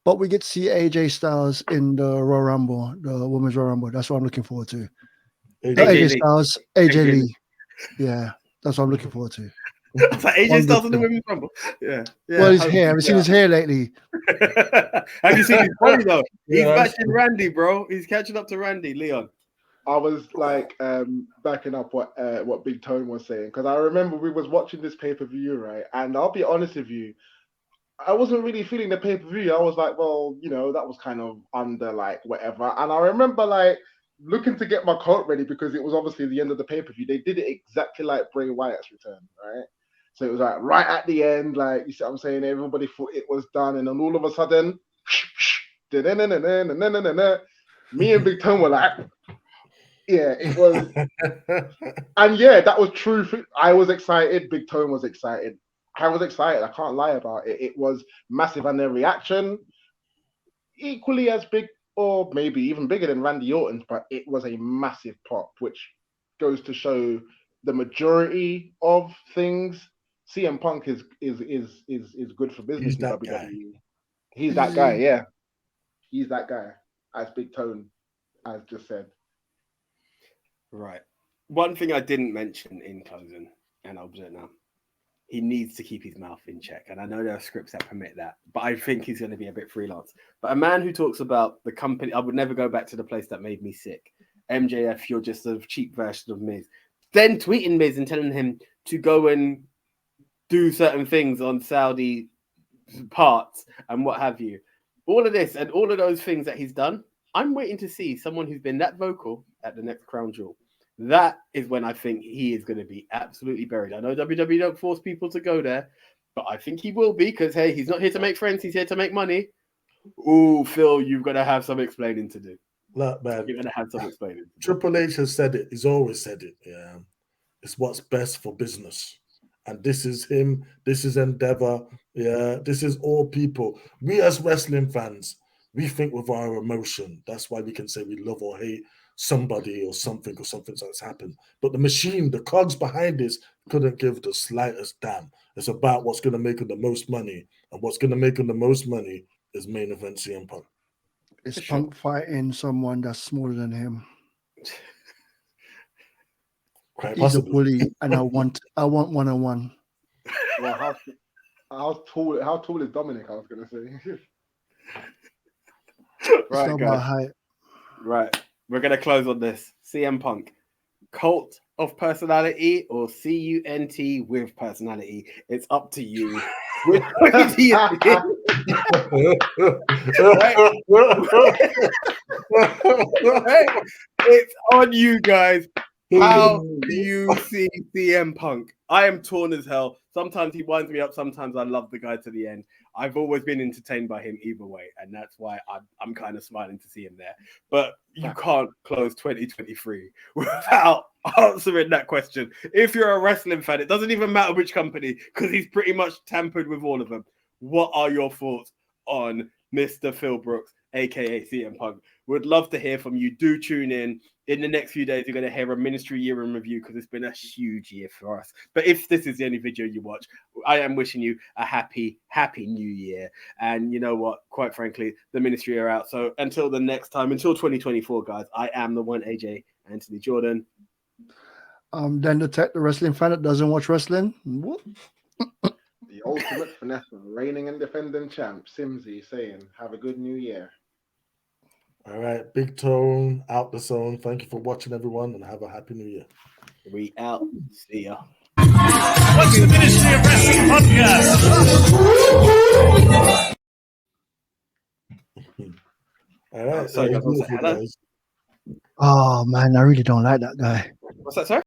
But we get to see AJ Styles in the Royal Rumble, the Women's Royal Rumble. That's what I'm looking forward to. AJ Styles, AJ Lee. Yeah, that's what I'm looking forward to. It's like AJ Styles in the Women's Rumble. Yeah. Well, his hair. Have you seen his hair lately? Have you seen his body though? He's matching Randy, bro. He's catching up to Randy, Leon. I was like backing up what Big Tone was saying, because I remember we was watching this pay-per-view, right? And I'll be honest with you, I wasn't really feeling the pay-per-view. I was like, well, that was kind of under like whatever. And I remember like looking to get my coat ready because it was obviously the end of the pay-per-view. They did it exactly like Bray Wyatt's return, right? So it was like right at the end, like you see what I'm saying? Everybody thought it was done, and then all of a sudden, me and Big Tone were like, yeah, it was. And yeah, that was true. I was excited. Big Tone was excited. I was excited. I can't lie about it. It was massive, and their reaction equally as big, or maybe even bigger than Randy Orton's. But it was a massive pop, which goes to show the majority of things. CM Punk is good for business in WWE. Guy. He's that guy. Yeah, he's that guy. As Big Tone has just said. Right. One thing I didn't mention in closing, and I'll do it now. He needs to keep his mouth in check. And I know there are scripts that permit that, but I think he's going to be a bit freelance. But a man who talks about the company, I would never go back to the place that made me sick. MJF, you're just a cheap version of Miz. Then tweeting Miz and telling him to go and do certain things on Saudi parts and what have you. All of this and all of those things that he's done, I'm waiting to see someone who's been that vocal at the next Crown Jewel. That is when I think he is going to be absolutely buried. I know WWE don't force people to go there, but I think he will be because, hey, he's not here to make friends. He's here to make money. Ooh, Phil, you're going to have some explaining to do. Look, man. You're going to have some explaining. Triple H has said it. He's always said it. Yeah. It's what's best for business. And this is him. This is Endeavor. Yeah. This is all people. We as wrestling fans, we think with our emotion. That's why we can say we love or hate somebody or something that's happened. But the machine, the cogs behind this couldn't give the slightest damn. It's about what's going to make him the most money. And what's going to make him the most money is main event CM Punk. Is Punk fighting someone that's smaller than him? Quite He's possibly. a bully, and I want one-on-one. Well, how tall is Dominic? I was going to say. Right, guys. Right. We're going to close on this. CM Punk, cult of personality or CUNT with personality? It's up to you. Which way do you think? It's on you guys. How do you see CM Punk? I am torn as hell. Sometimes he winds me up. Sometimes I love the guy to the end. I've always been entertained by him either way. And that's why I'm kind of smiling to see him there. But you can't close 2023 without answering that question. If you're a wrestling fan, it doesn't even matter which company, because he's pretty much tampered with all of them. What are your thoughts on Mr. Phil Brooks, aka CM Punk? Would love to hear from you. Do tune in. In the next few days, you're going to hear a ministry year in review because it's been a huge year for us. But if this is the only video you watch, I am wishing you a happy new year. And you know what? Quite frankly, the ministry are out. So until the next time, until 2024, guys, I am the one AJ Anthony Jordan. Then the wrestling fan that doesn't watch wrestling. What? The ultimate finesse, reigning and defending champ, Simsy, saying, have a good new year. All right, Big Tone, out the zone. Thank you for watching, everyone, and have a happy new year. We out. See ya. What's the Ministry of Wrestling podcast? All right. Sorry, guys. Oh, man, I really don't like that guy. What's that, sir?